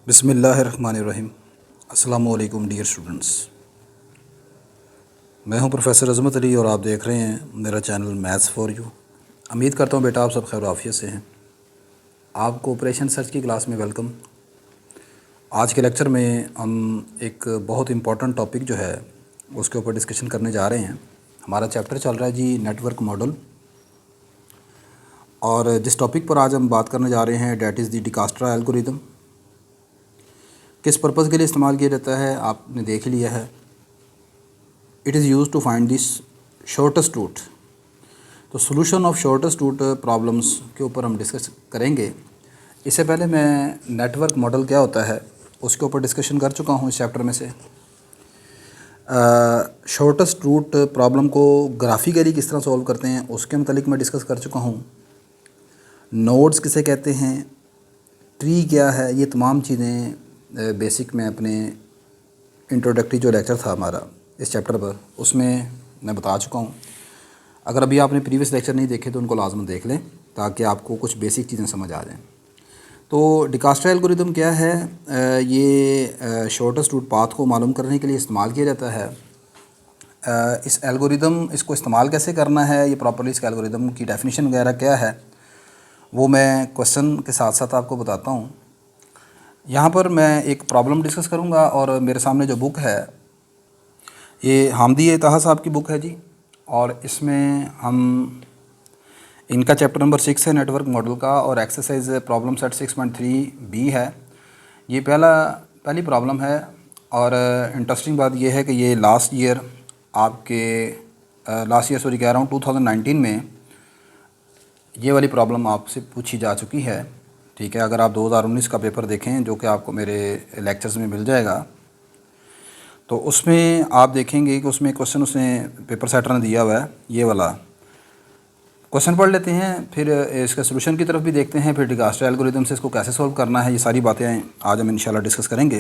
बिस्मिल्लाहिर्रहमानिर्रहीम। अस्सलामु अलैकुम डियर स्टूडेंट्स, मैं हूं प्रोफेसर अज़मत अली और आप देख रहे हैं मेरा चैनल मैथ्स फॉर यू। उम्मीद करता हूं बेटा आप सब खैर आफियत से हैं। आपको ऑपरेशन सर्च की क्लास में वेलकम। आज के लेक्चर में हम एक बहुत इम्पॉर्टेंट टॉपिक जो है उसके ऊपर डिस्कशन करने जा रहे हैं। हमारा चैप्टर चल रहा है जी नेटवर्क मॉडल, और जिस टॉपिक पर आज हम बात करने जा रहे हैं डैट इज़ द डिकास्ट्रा एल्गोरिदम। किस पर्पज़ के लिए इस्तेमाल किया जाता है आपने देख लिया है। It is use to find this shortest route. तो solution of shortest route problems के ऊपर हम डिस्कस करेंगे। इससे पहले मैं नेटवर्क मॉडल क्या होता है उसके ऊपर डिस्कशन कर चुका हूँ इस चैप्टर में से। शॉर्टेस्ट रूट प्रॉब्लम को ग्राफिकली किस तरह सॉल्व करते हैं उसके मतलब मैं डिस्कस कर चुका हूँ। नोड्स किसे कहते हैं, ट्री क्या है, ये तमाम चीज़ें बेसिक में अपने इंट्रोडक्टरी जो लेक्चर था हमारा इस चैप्टर पर उसमें मैं बता चुका हूँ। अगर अभी आपने प्रीवियस लेक्चर नहीं देखे तो उनको लाजमन देख लें ताकि आपको कुछ बेसिक चीज़ें समझ आ जाएं। तो डिकास्ट्रा एल्गोरिदम क्या है, ये शॉर्टेस्ट रूट पाथ को मालूम करने के लिए इस्तेमाल किया जाता है। इस एल्गोरिदम इसको इस्तेमाल कैसे करना है, ये प्रॉपर्ली इसका एल्गोरिदम की डेफिनेशन वगैरह क्या है वो मैं क्वेश्चन के साथ साथ आपको बताता हूँ। यहाँ पर मैं एक प्रॉब्लम डिस्कस करूँगा और मेरे सामने जो बुक है ये हामदी ताहा साहब की बुक है जी, और इसमें हम इनका चैप्टर नंबर 6 है नेटवर्क मॉडल का, और एक्सरसाइज प्रॉब्लम सेट 6.3b है। ये पहली प्रॉब्लम है। और इंटरेस्टिंग बात ये है कि ये लास्ट ईयर कह रहा हूँ 2019 में ये वाली प्रॉब्लम आपसे पूछी जा चुकी है। ठीक है, अगर आप 2019 का पेपर देखें जो कि आपको मेरे लेक्चर्स में मिल जाएगा तो उसमें आप देखेंगे कि उसमें क्वेश्चन उसने पेपर सेटर ने दिया हुआ है। ये वाला क्वेश्चन पढ़ लेते हैं, फिर इसके सोल्यूशन की तरफ भी देखते हैं, फिर डिकास्ट्रा एल्गोरिदम से इसको कैसे सॉल्व करना है, ये सारी बातें आज हम इंशाल्लाह डिस्कस करेंगे।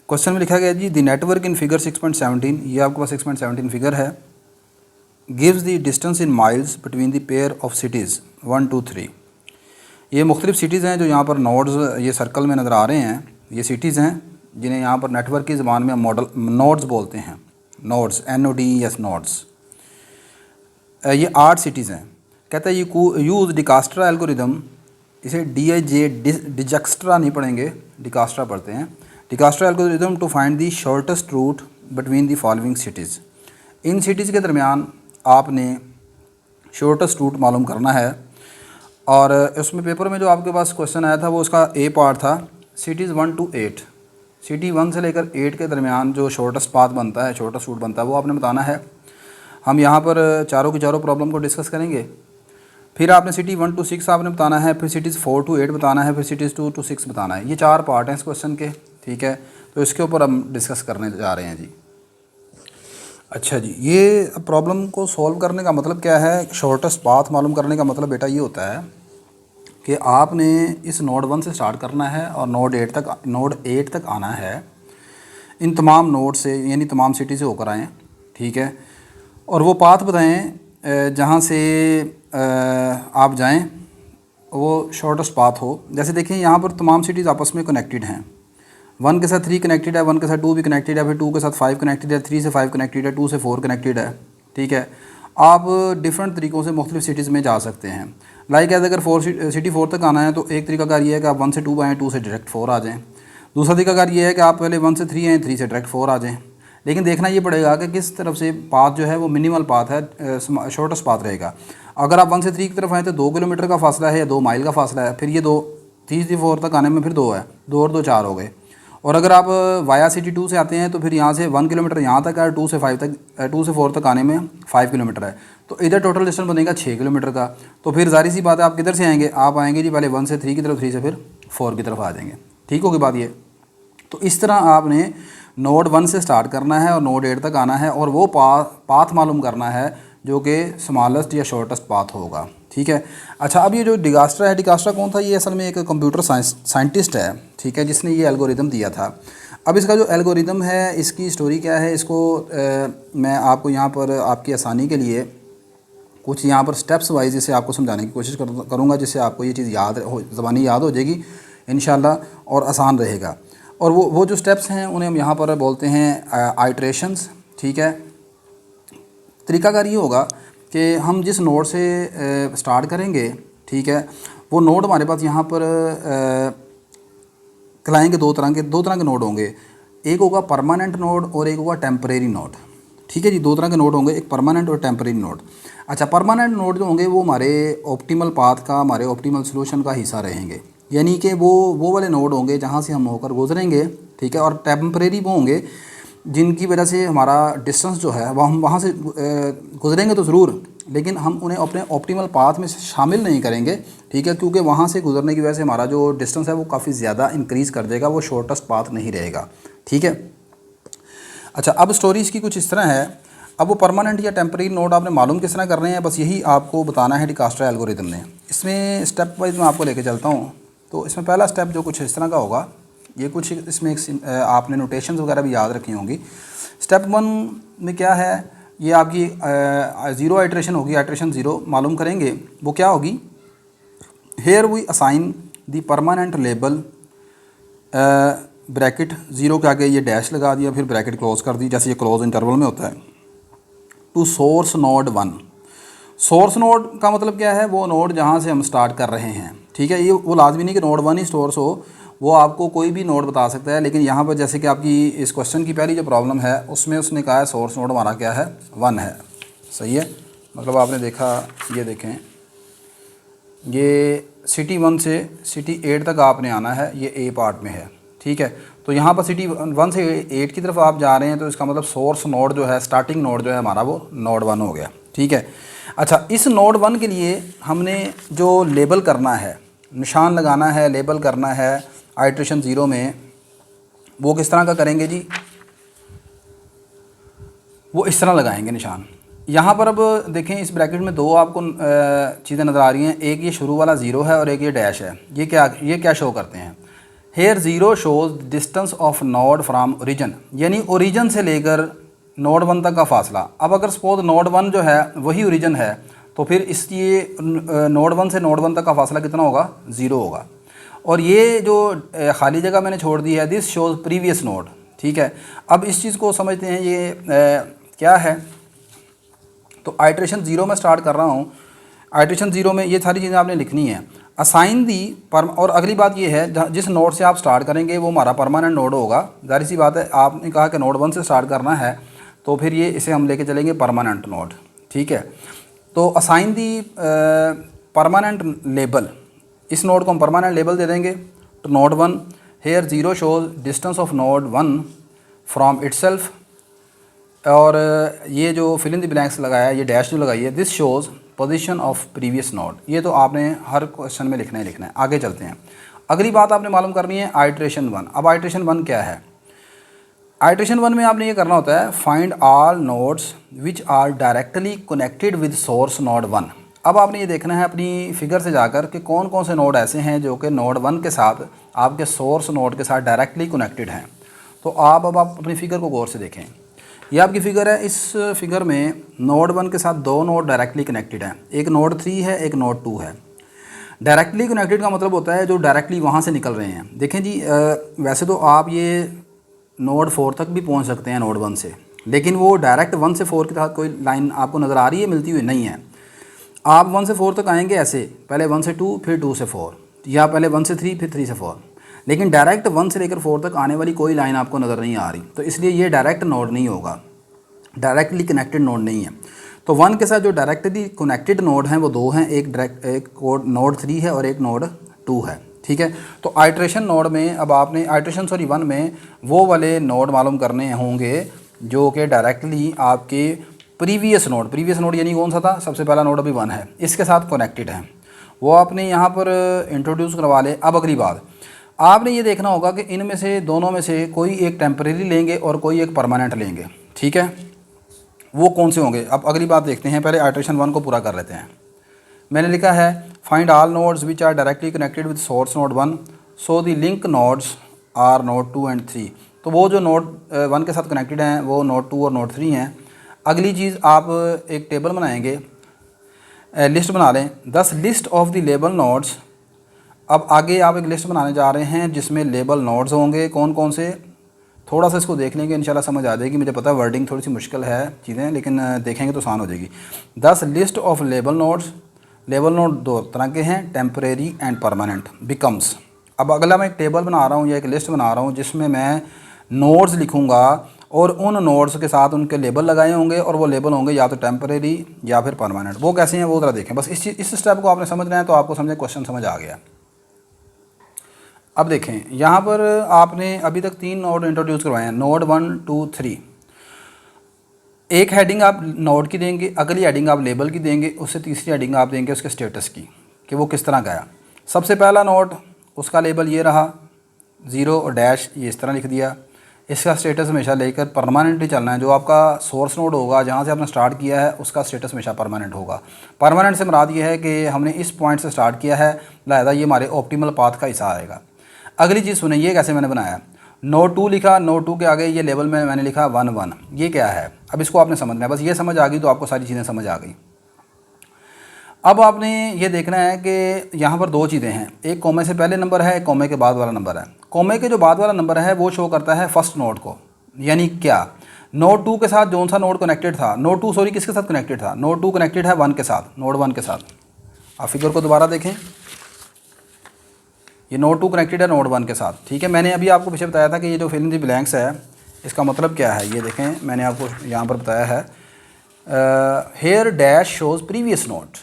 क्वेश्चन में लिखा गया जी द नेटवर्क इन फिगर 6.17, ये आपके पास 6.17 फिगर है, gives the distance in miles between the pair of cities 1 2 3। ये मुख्तलिफ़ सिटीज़ हैं जो यहाँ पर नोड्स ये सर्कल में नज़र आ रहे हैं। ये सिटीज़ हैं जिन्हें यहाँ पर नेटवर्क की ज़बान में मॉडल नोड्स बोलते हैं। Nodes NODES nodes. ये 8 सिटीज़ हैं। कहता है ये यूज़ डिकास्ट्रा एल्गोरिदम, इसे डिजक्स्ट्रा नहीं पढ़ेंगे, डिकास्ट्रा पढ़ते हैं। Dijkstra algorithm to find the shortest route between the following cities. इन सिटीज़ के दरमियान आपने शॉर्टेस्ट रूट मालूम करना है। और उसमें पेपर में जो आपके पास क्वेश्चन आया था वो उसका ए पार्ट था, सिटीज़ 1 to 8। सिटी 1 से लेकर 8 के दरमियान जो शॉर्टेस्ट पाथ बनता है, शॉर्टेस्ट रूट बनता है, वो आपने बताना है। हम यहाँ पर चारों की चारों प्रॉब्लम को डिस्कस करेंगे। फिर आपने सिटी 1 to 6 आपने बताना है, फिर सिटीज़ 4 to 8 बताना है, फिर सिटीज़ 2 to 6 बताना है। ये 4 पार्ट हैं इस क्वेश्चन के। ठीक है, तो इसके ऊपर हम डिस्कस करने जा रहे हैं जी। अच्छा जी, ये प्रॉब्लम को सॉल्व करने का मतलब क्या है, शॉर्टेस्ट पाथ मालूम करने का मतलब बेटा ये होता है कि आपने इस नोड 1 से स्टार्ट करना है और नोड 8 तक आना है। इन तमाम नोड से यानी तमाम सिटी से होकर आएँ। ठीक है, और वो पाथ बताएं जहाँ से आप जाएं वो शॉर्टेस्ट पाथ हो। जैसे देखें यहाँ पर तमाम सिटीज़ आपस में कनेक्टेड हैं। 1 के साथ 3 कनेक्टेड है, 1 के साथ 2 भी कनेक्टेड है, फिर 2 के साथ 5 कनेक्टेड है, 3 से 5 कनेक्टेड है, 2 से 4 कनेक्टेड है। ठीक है, आप डिफरेंट तरीक़ों से मुख्तलिफ सिटीज़ में जा सकते हैं। लाइक एज अगर सिटी 4 तक आना है तो एक तरीकाकार ये है कि आप 1 से 2 आएँ, 2 से डायरेक्ट 4 आ जाएँ। दूसरा तरीकाकार ये है कि आप पहले 1 से 3 आएँ, 3 से डायरेक्ट 4 आ जाएँ। लेकिन देखना ये पड़ेगा कि किस तरफ से पाथ जो है वो मिनिमल पाथ है, शॉर्टेस्ट पाथ रहेगा। अगर आप 1 से 3 की तरफ आएँ तो 2 किलोमीटर का फासला है या 2 माइल का फासला है, फिर ये 3 से 4 तक आने में फिर 2 है, 2 और 2 4 हो गए। और अगर आप वाया सिटी 2 से आते हैं तो फिर यहाँ से 1 किलोमीटर यहाँ तक है, 2 से 4 तक आने में 5 किलोमीटर है, तो इधर टोटल डिस्टेंस बनेगा 6 किलोमीटर का। तो फिर जारी सी बात है आप किधर से आएंगे, आप आएंगे जी पहले 1 से 3 की तरफ, 3 से फिर 4 की तरफ आ जाएंगे। ठीक होगी बात ये। तो इस तरह आपने नोड 1 से स्टार्ट करना है और नोड 8 तक आना है और वो पाथ मालूम करना है जो कि स्मॉलेस्ट या शॉर्टेस्ट पाथ होगा। ठीक है, अच्छा अब ये जो डिकास्ट्रा है, डिकास्ट्रा कौन था, ये असल में एक कंप्यूटर साइंटिस्ट है। ठीक है, जिसने ये एल्गोरिदम दिया था। अब इसका जो एल्गोरिदम है, इसकी स्टोरी क्या है, इसको मैं आपको यहाँ पर आपकी आसानी के लिए कुछ यहाँ पर स्टेप्स वाइज इसे आपको समझाने की कोशिश करूँगा, जिससे आपको ये चीज़ याद हो, ज़बानी याद हो जाएगी इंशाल्लाह, और आसान रहेगा। और वो जो स्टेप्स हैं उन्हें हम यहाँ पर बोलते हैं आइट्रेशंस। ठीक है, तरीकाकार ये होगा कि हम जिस नोड से स्टार्ट करेंगे, ठीक है, वो नोड हमारे पास यहाँ पर कहलाएंगे दो तरह के नोड होंगे। एक होगा परमानेंट नोड और एक होगा टेम्परेरी नोड। ठीक है जी, दो तरह के नोड होंगे, एक परमानेंट और टेम्परेरी नोड। अच्छा, परमानेंट नोड जो होंगे वो हमारे ऑप्टिमल पाथ का, हमारे ऑप्टिमल सोल्यूशन का हिस्सा रहेंगे, यानी कि वो वाले नोड होंगे जहाँ से हम होकर गुजरेंगे। ठीक है, और टेम्परेरी वो होंगे जिनकी वजह से हमारा डिस्टेंस जो है वह हम वहाँ से गुजरेंगे तो ज़रूर, लेकिन हम उन्हें अपने ऑप्टिमल पाथ में शामिल नहीं करेंगे। ठीक है, क्योंकि वहाँ से गुजरने की वजह से हमारा जो डिस्टेंस है वो काफ़ी ज़्यादा इंक्रीज़ कर देगा, वो शॉर्टेस्ट पाथ नहीं रहेगा। ठीक है, अच्छा, अब स्टोरी इसकी कुछ इस तरह है। अब वो परमानेंट या टेम्परेरी नोड आपने मालूम किस तरह कर रहे हैं, बस यही आपको बताना है डिकास्ट्रा एल्गोरिदम ने। इसमें स्टेप वाइज मैं आपको लेके चलता हूँ। तो इसमें पहला स्टेप जो कुछ इस तरह का होगा, ये कुछ इसमें आपने नोटेशंस वगैरह भी याद रखी होंगी। स्टेप 1 में क्या है, ये आपकी ज़ीरो आइट्रेशन होगी, आइट्रेशन 0 मालूम करेंगे। वो क्या होगी, here we assign the permanent label, bracket 0 के आगे ये डैश लगा दिया, फिर ब्रैकेट क्लोज कर दी, जैसे ये क्लोज इंटरवल में होता है, to source node 1। Source node का मतलब क्या है, वो नोड जहाँ से हम स्टार्ट कर रहे हैं। ठीक है, ये वो लाजमी नहीं कि नोड 1 ही सोर्स हो, वो आपको कोई भी नोड बता सकता है, लेकिन यहाँ पर जैसे कि आपकी इस क्वेश्चन की पहली जो प्रॉब्लम है उसमें उसने कहा है सोर्स नोड हमारा क्या है, 1 है। सही है, मतलब आपने देखा, ये देखें, ये सिटी 1 से सिटी 8 तक आपने आना है, ये ए पार्ट में है। ठीक है, तो यहाँ पर सिटी 1 से 8 की तरफ आप जा रहे हैं, तो इसका मतलब सोर्स नोड जो है, स्टार्टिंग नोड जो है हमारा, वो नोड 1 हो गया। ठीक है, अच्छा, इस नोड 1 के लिए हमने जो लेबल करना है, निशान लगाना है, लेबल करना है आइट्रेशन 0 में, वो किस तरह का करेंगे जी, वो इस तरह लगाएंगे निशान। यहाँ पर अब देखें, इस ब्रैकेट में दो आपको चीज़ें नज़र आ रही हैं, एक ये शुरू वाला 0 है और एक ये डैश है। ये क्या शो करते हैं, here 0 shows distance of node from origin, यानी ओरिजिन से लेकर नोड 1 तक का फासला। अब अगर सपोज नोड 1 जो है वही ओरिजिन है, तो फिर इसकी नोड 1 से नोड 1 तक का फासला कितना होगा, 0 होगा। और ये जो खाली जगह मैंने छोड़ दी है, दिस शोज प्रीवियस नोड। ठीक है, अब इस चीज़ को समझते हैं, ये क्या है। तो आइट्रेशन 0 में स्टार्ट कर रहा हूँ, आइट्रेशन 0 में ये सारी चीज़ें आपने लिखनी है। असाइन दी और अगली बात ये है, जिस नोड से आप स्टार्ट करेंगे वो हमारा परमानेंट नोड होगा। जाहिर सी बात है, आपने कहा कि नोड 1 से स्टार्ट करना है, तो फिर ये इसे हम लेके चलेंगे परमानेंट नोड। ठीक है, तो असाइन दी परमानेंट लेबल, इस नोड को हम परमानेंट लेबल दे देंगे। तो node 1, here 0 shows distance of node 1 from itself, और ये जो फिल इन द ब्लैंक्स लगाया है, ये डैश जो लगाई है, this shows position of previous node. ये तो आपने हर क्वेश्चन में लिखना है। आगे चलते हैं, अगली बात आपने मालूम करनी है आइट्रेशन 1। अब आइट्रेशन 1 क्या है, आइट्रेशन 1 में आपने ये करना होता है, find all nodes which are directly connected with source node 1। अब आपने ये देखना है अपनी फिगर से जाकर कि कौन कौन से नोड ऐसे हैं जो कि नोड 1 के साथ, आपके सोर्स नोड के साथ डायरेक्टली कनेक्टेड हैं। तो अब आप अपनी फिगर को गौर से देखें, ये आपकी फिगर है। इस फिगर में नोड 1 के साथ दो नोड डायरेक्टली कनेक्टेड हैं, एक नोड 3 है, एक नोड 2 है। डायरेक्टली कनेक्टेड का मतलब होता है जो डायरेक्टली वहाँ से निकल रहे हैं। देखें जी, वैसे तो आप ये नोड 4 तक भी पहुँच सकते हैं नोड 1 से, लेकिन वो डायरेक्ट 1 से 4 के साथ कोई लाइन आपको नज़र आ रही है मिलती हुई, नहीं है। आप 1 से 4 तक आएंगे ऐसे, पहले 1 से 2, फिर 2 से 4, या पहले 1 से 3, फिर 3 से 4, लेकिन डायरेक्ट 1 से लेकर 4 तक आने वाली कोई लाइन आपको नज़र नहीं आ रही। तो इसलिए ये डायरेक्ट नोड नहीं होगा, डायरेक्टली कनेक्टेड नोड नहीं है। तो 1 के साथ जो डायरेक्टली कनेक्टेड नोड हैं वो दो हैं, एक नोड 3 है और एक नोड 2 है। ठीक है, तो आइट्रेशन नोड में अब आपने आइट्रेशन 1 में वो वाले नोड मालूम करने होंगे जो कि डायरेक्टली आपके प्रीवियस नोड यानी कौन सा था, सबसे पहला नोड अभी 1 है, इसके साथ कनेक्टेड है, वो आपने यहाँ पर इंट्रोड्यूस करवा ले। अब अगली बात आपने ये देखना होगा कि इनमें से दोनों में से कोई एक टेम्परेरी लेंगे और कोई एक परमानेंट लेंगे। ठीक है, वो कौन से होंगे। अब अगली बात देखते हैं, पहले आइट्रेशन 1 को पूरा कर लेते हैं। मैंने लिखा है find all nodes which are directly connected with source node 1 so the link nodes are node 2 and 3। तो वो जो नोड 1 के साथ कनेक्टेड हैं वो नोड 2 और नोड 3 हैं। अगली चीज़ आप एक टेबल बनाएंगे, लिस्ट बना लें, 10 list of the label nodes. अब आगे आप एक लिस्ट बनाने जा रहे हैं जिसमें लेबल नोड्स होंगे, कौन कौन से, थोड़ा सा इसको देख लेंगे इंशाल्लाह समझ आ जाएगी। मुझे पता है वर्डिंग थोड़ी सी मुश्किल है चीज़ें, लेकिन देखेंगे तो आसान हो जाएगी। 10 list of label nodes. Label node दो तरह के हैं, टेम्परेरी एंड परमानेंट। बिकम्स, अब अगला मैं एक टेबल बना रहा हूँ या एक लिस्ट बना रहा हूँ जिसमें मैं नोड्स लिखूँगा और उन नोड्स के साथ उनके लेबल लगाए होंगे और वो लेबल होंगे या तो टेम्परेरी या फिर परमानेंट। वो कैसे हैं वो ज़रा देखें। बस इस स्टेप को आपने समझना है तो आपको समझे क्वेश्चन समझ आ गया। अब देखें यहाँ पर आपने अभी तक 3 नोड इंट्रोड्यूस करवाए हैं, नोड 1 2 3। एक हेडिंग आप नोड की देंगे, अगली हेडिंग आप लेबल की देंगे, उससे तीसरी हेडिंग आप देंगे उसके स्टेटस की कि वो किस तरह गया। सबसे पहला नोड, उसका लेबल ये रहा 0 और डैश, ये इस तरह लिख दिया। इसका स्टेटस हमेशा लेकर परमानेंटली चलना है। जो आपका सोर्स नोड होगा जहाँ से आपने स्टार्ट किया है उसका स्टेटस हमेशा परमानेंट होगा। परमानेंट से मुराद ये है कि हमने इस पॉइंट से स्टार्ट किया है, लिहाजा ये हमारे ऑप्टिमल पाथ का हिस्सा आएगा। अगली चीज़ सुने, ये कैसे मैंने बनाया, नोड 2 लिखा, नोड 2 के आगे ये लेवल में मैंने लिखा 1 1। ये क्या है, अब इसको आपने समझना है। बस ये समझ आ गई तो आपको सारी चीज़ें समझ आ गई। अब आपने ये देखना है कि यहाँ पर 2 चीज़ें हैं, एक कॉमे से पहले नंबर है, एक कॉमे के बाद वाला नंबर है। कॉमे के जो बाद वाला नंबर है वो शो करता है फर्स्ट नोड को, यानी क्या, नोड 2 के साथ जो सा नोड कनेक्टेड था, नोड 2 सॉरी किसके साथ कनेक्टेड था, नोड 2 कनेक्टेड है 1 के साथ, नोड 1 के साथ। आप फिगर को दोबारा देखें, ये नोड 2 कनेक्टेड है नोड 1 के साथ, ठीक है। मैंने अभी आपको पीछे बताया था कि ये जो फिल इन द ब्लैंक्स है इसका मतलब क्या है। ये देखें मैंने आपको यहाँ पर बताया है, here dash shows previous node.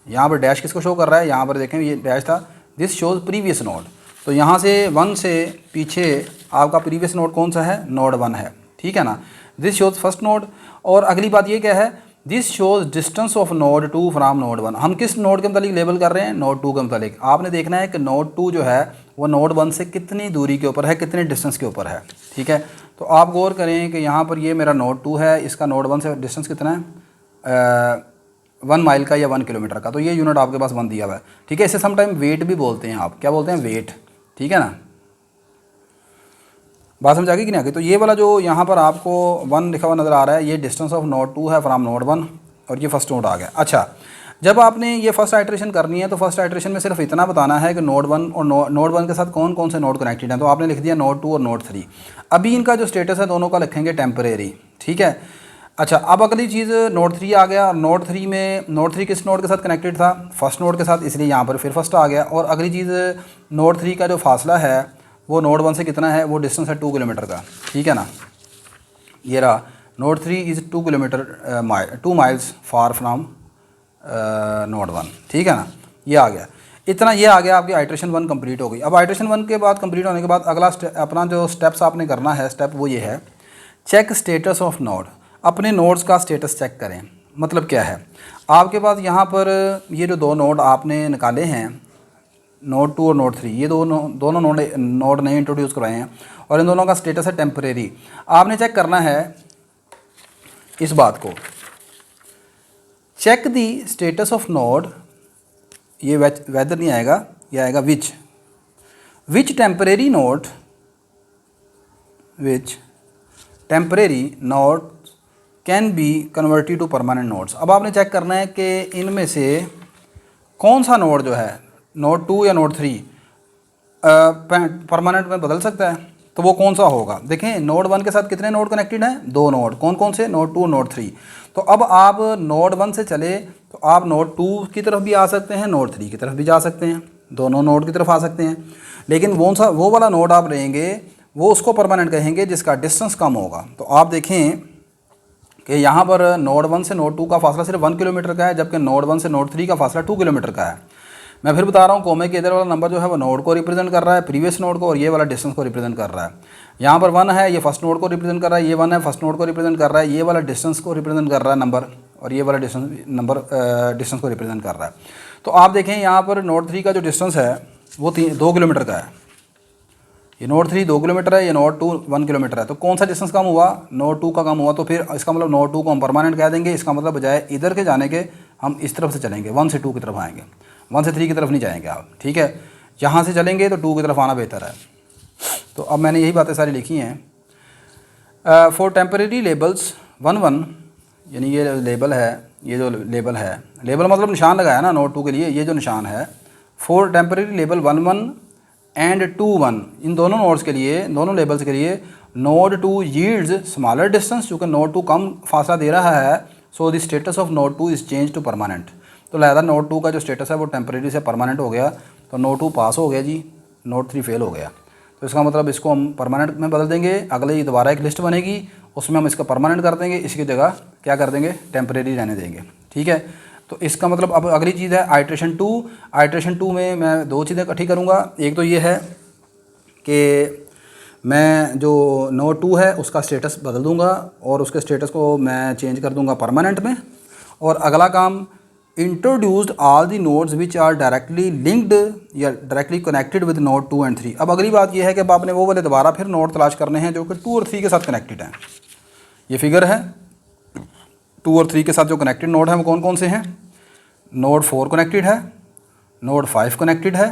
यहाँ पर डैश किसको शो कर रहा है, यहाँ पर देखें ये डैश था, दिस शोज़ प्रीवियस नोड। तो यहाँ से 1 से पीछे आपका प्रीवियस नोड कौन सा है, नोड 1 है, ठीक है ना। This shows first node. और अगली बात ये क्या है, this shows distance of node 2 from node 1। हम किस नोड के मतलब लेबल कर रहे हैं, नोड 2 के मतलब। आपने देखना है कि नोड 2 जो है वो नोड 1 से कितनी दूरी के ऊपर है, कितने डिस्टेंस के ऊपर है, ठीक है। तो आप गौर करें कि यहाँ पर ये मेरा नोड 2 है, इसका नोड 1 से डिस्टेंस कितना है, 1 माइल का या 1 किलोमीटर का। तो ये यूनिट आपके पास 1 दिया हुआ है, ठीक है। इसे समटाइम वेट भी बोलते हैं, आप क्या बोलते हैं, वेट, ठीक है ना। बात समझ आ गई कि नहीं आ गई। तो ये वाला जो यहाँ पर आपको 1 लिखा हुआ नज़र आ रहा है, ये डिस्टेंस ऑफ नोड 2 है फ्राम नोड 1, और ये फर्स्ट नोड आ गया। अच्छा, जब आपने ये फर्स्ट आइट्रेशन करनी है तो फर्स्ट आइट्रेशन में सिर्फ इतना बताना है कि नोड 1 और नोड 1 के साथ कौन कौन से नोड कनेक्टेड हैं। तो आपने लिख दिया नोड 2 और नोड 3। अभी इनका जो स्टेटस है दोनों का लिखेंगे टेम्परेरी, ठीक है। अच्छा, अब अगली चीज़ नोड 3 आ गया। नोड 3 में, नोड 3 किस नोड के साथ कनेक्टेड था, फर्स्ट नोड के साथ, इसलिए यहाँ पर फिर फर्स्ट आ गया। और अगली चीज़ नोड 3 का जो फासला है वो नोड 1 से कितना है, वो डिस्टेंस है 2 किलोमीटर का, ठीक है ना। ये रहा node 3 is 2 kilometre 2 miles far from node 1, ठीक है ना। ये आ गया, इतना ये आ गया, आपकी आइट्रेशन 1 कंप्लीट हो गई। अब आइट्रेशन 1 के बाद कंप्लीट होने के बाद अगला अपना जो स्टेप्स आपने करना है, स्टेप वो ये है, चेक स्टेटस ऑफ नोड। अपने नोड्स का स्टेटस चेक करें। मतलब क्या है, आपके पास यहाँ पर ये जो 2 नोड आपने निकाले हैं, नोड 2 और नोड 3, ये दोनों नोड नए इंट्रोड्यूस करवाए हैं और इन दोनों का स्टेटस है टेम्परेरी। आपने चेक करना है इस बात को, check the status of node, ये वेदर नहीं आएगा, ये आएगा which temporary node, which temporary node can be converted to permanent nodes. अब आपने चेक करना है कि इनमें से कौन सा नोड जो है, नोड 2 या नोड 3 परमानेंट में बदल सकता है, तो वो कौन सा होगा। देखें नोड 1 के साथ कितने नोड कनेक्टेड हैं, 2 नोड, कौन कौन से, नोड 2 और नोड 3। तो अब आप नोड 1 से चले तो आप नोड 2 की तरफ भी आ सकते हैं, नोड 3 की तरफ भी जा सकते हैं, दोनों नोड की तरफ आ सकते हैं। लेकिन वो वाला नोड आप लेंगे वो उसको परमानेंट कहेंगे जिसका डिस्टेंस कम होगा। तो आप देखें कि यहाँ पर नोड 1 से नोड 2 का फासला सिर्फ 1 किलोमीटर का है, जबकि नोड 1 से नोड 3 का फासला 2 किलोमीटर का है। मैं फिर बता रहा हूँ, कोमे के इधर वाला नंबर जो है वो नोड को रिप्रेजेंट कर रहा है, प्रीवियस नोड को, और ये वाला डिस्टेंस को रिप्रेजेंट कर रहा है। यहाँ पर 1 है, ये फर्स्ट नोड को रिप्रेजेंट कर रहा है, ये 1 है फर्स्ट नोड को रिप्रेजेंट कर रहा है, ये वाला डिस्टेंस को रिप्रेजेंट कर रहा है नंबर, और ये वाला डिस्टेंस को रिप्रेजेंट कर रहा है। तो आप देखें यहाँ पर नोड 3 का जो डिस्टेंस है वो 2 किलोमीटर का है, ये नोड 3 2 किलोमीटर है, ये नोड 2 1 किलोमीटर है। तो कौन सा डिस्टेंस कम हुआ, नोड 2 का कम हुआ। तो फिर इसका मतलब नोड 2 को हम परमानेंट कह देंगे। इसका मतलब बजाय इधर के जाने के हम इस तरफ से चलेंगे, 1 से 2 की तरफ आएंगे, 1 से 3 की तरफ नहीं जाएंगे आप, ठीक है। यहाँ से चलेंगे तो 2 की तरफ आना बेहतर है। तो अब मैंने यही बातें सारी लिखी हैं। फॉर टेम्परेरी लेबल्स 1 यानी ये लेबल है, ये जो लेबल है, लेबल मतलब निशान लगाया ना नोड 2 के लिए, ये जो निशान है फॉर टेम्परेरी लेबल 1 एंड 2 इन दोनों नोड्स के लिए, दोनों लेबल्स के लिए नोड 2 यील्ड्स स्मॉलर डिस्टेंस, चूँकि नोड 2 कम फासला दे रहा है, so the status of node 2 is change to permanent. तो लिहाजा नोड 2 का जो स्टेटस है वो टेम्परेरी से परमानेंट हो गया। तो नोड 2 पास हो गया जी, नोड 3 फेल हो गया। तो इसका मतलब इसको हम परमानेंट में बदल देंगे। अगले ही दोबारा एक लिस्ट बनेगी, उसमें हम इसका परमानेंट कर देंगे, इसकी जगह क्या कर देंगे, टेम्परेरी रहने देंगे। ठीक है, तो इसका मतलब अब अगली चीज़ है आइट्रेशन 2। आइट्रेशन 2 में मैं 2 चीज़ें इकट्ठी करूँगा। एक तो ये है कि मैं जो नोड 2 है उसका स्टेटस बदल दूँगा और उसके स्टेटस को मैं चेंज कर दूँगा परमानेंट में। और अगला काम, introduced all the nodes which are directly linked या directly connected with node 2 and 3। अब अगली बात यह है कि अब आपने वो वाले दोबारा फिर नोड तलाश करने हैं जो कि 2 और 3 के साथ कनेक्टेड हैं। ये फिगर है, 2 और 3 के साथ जो कनेक्टेड नोड हैं वो कौन कौन से हैं। नोड 4 कनेक्टेड है, नोड 5 कनेक्टेड है,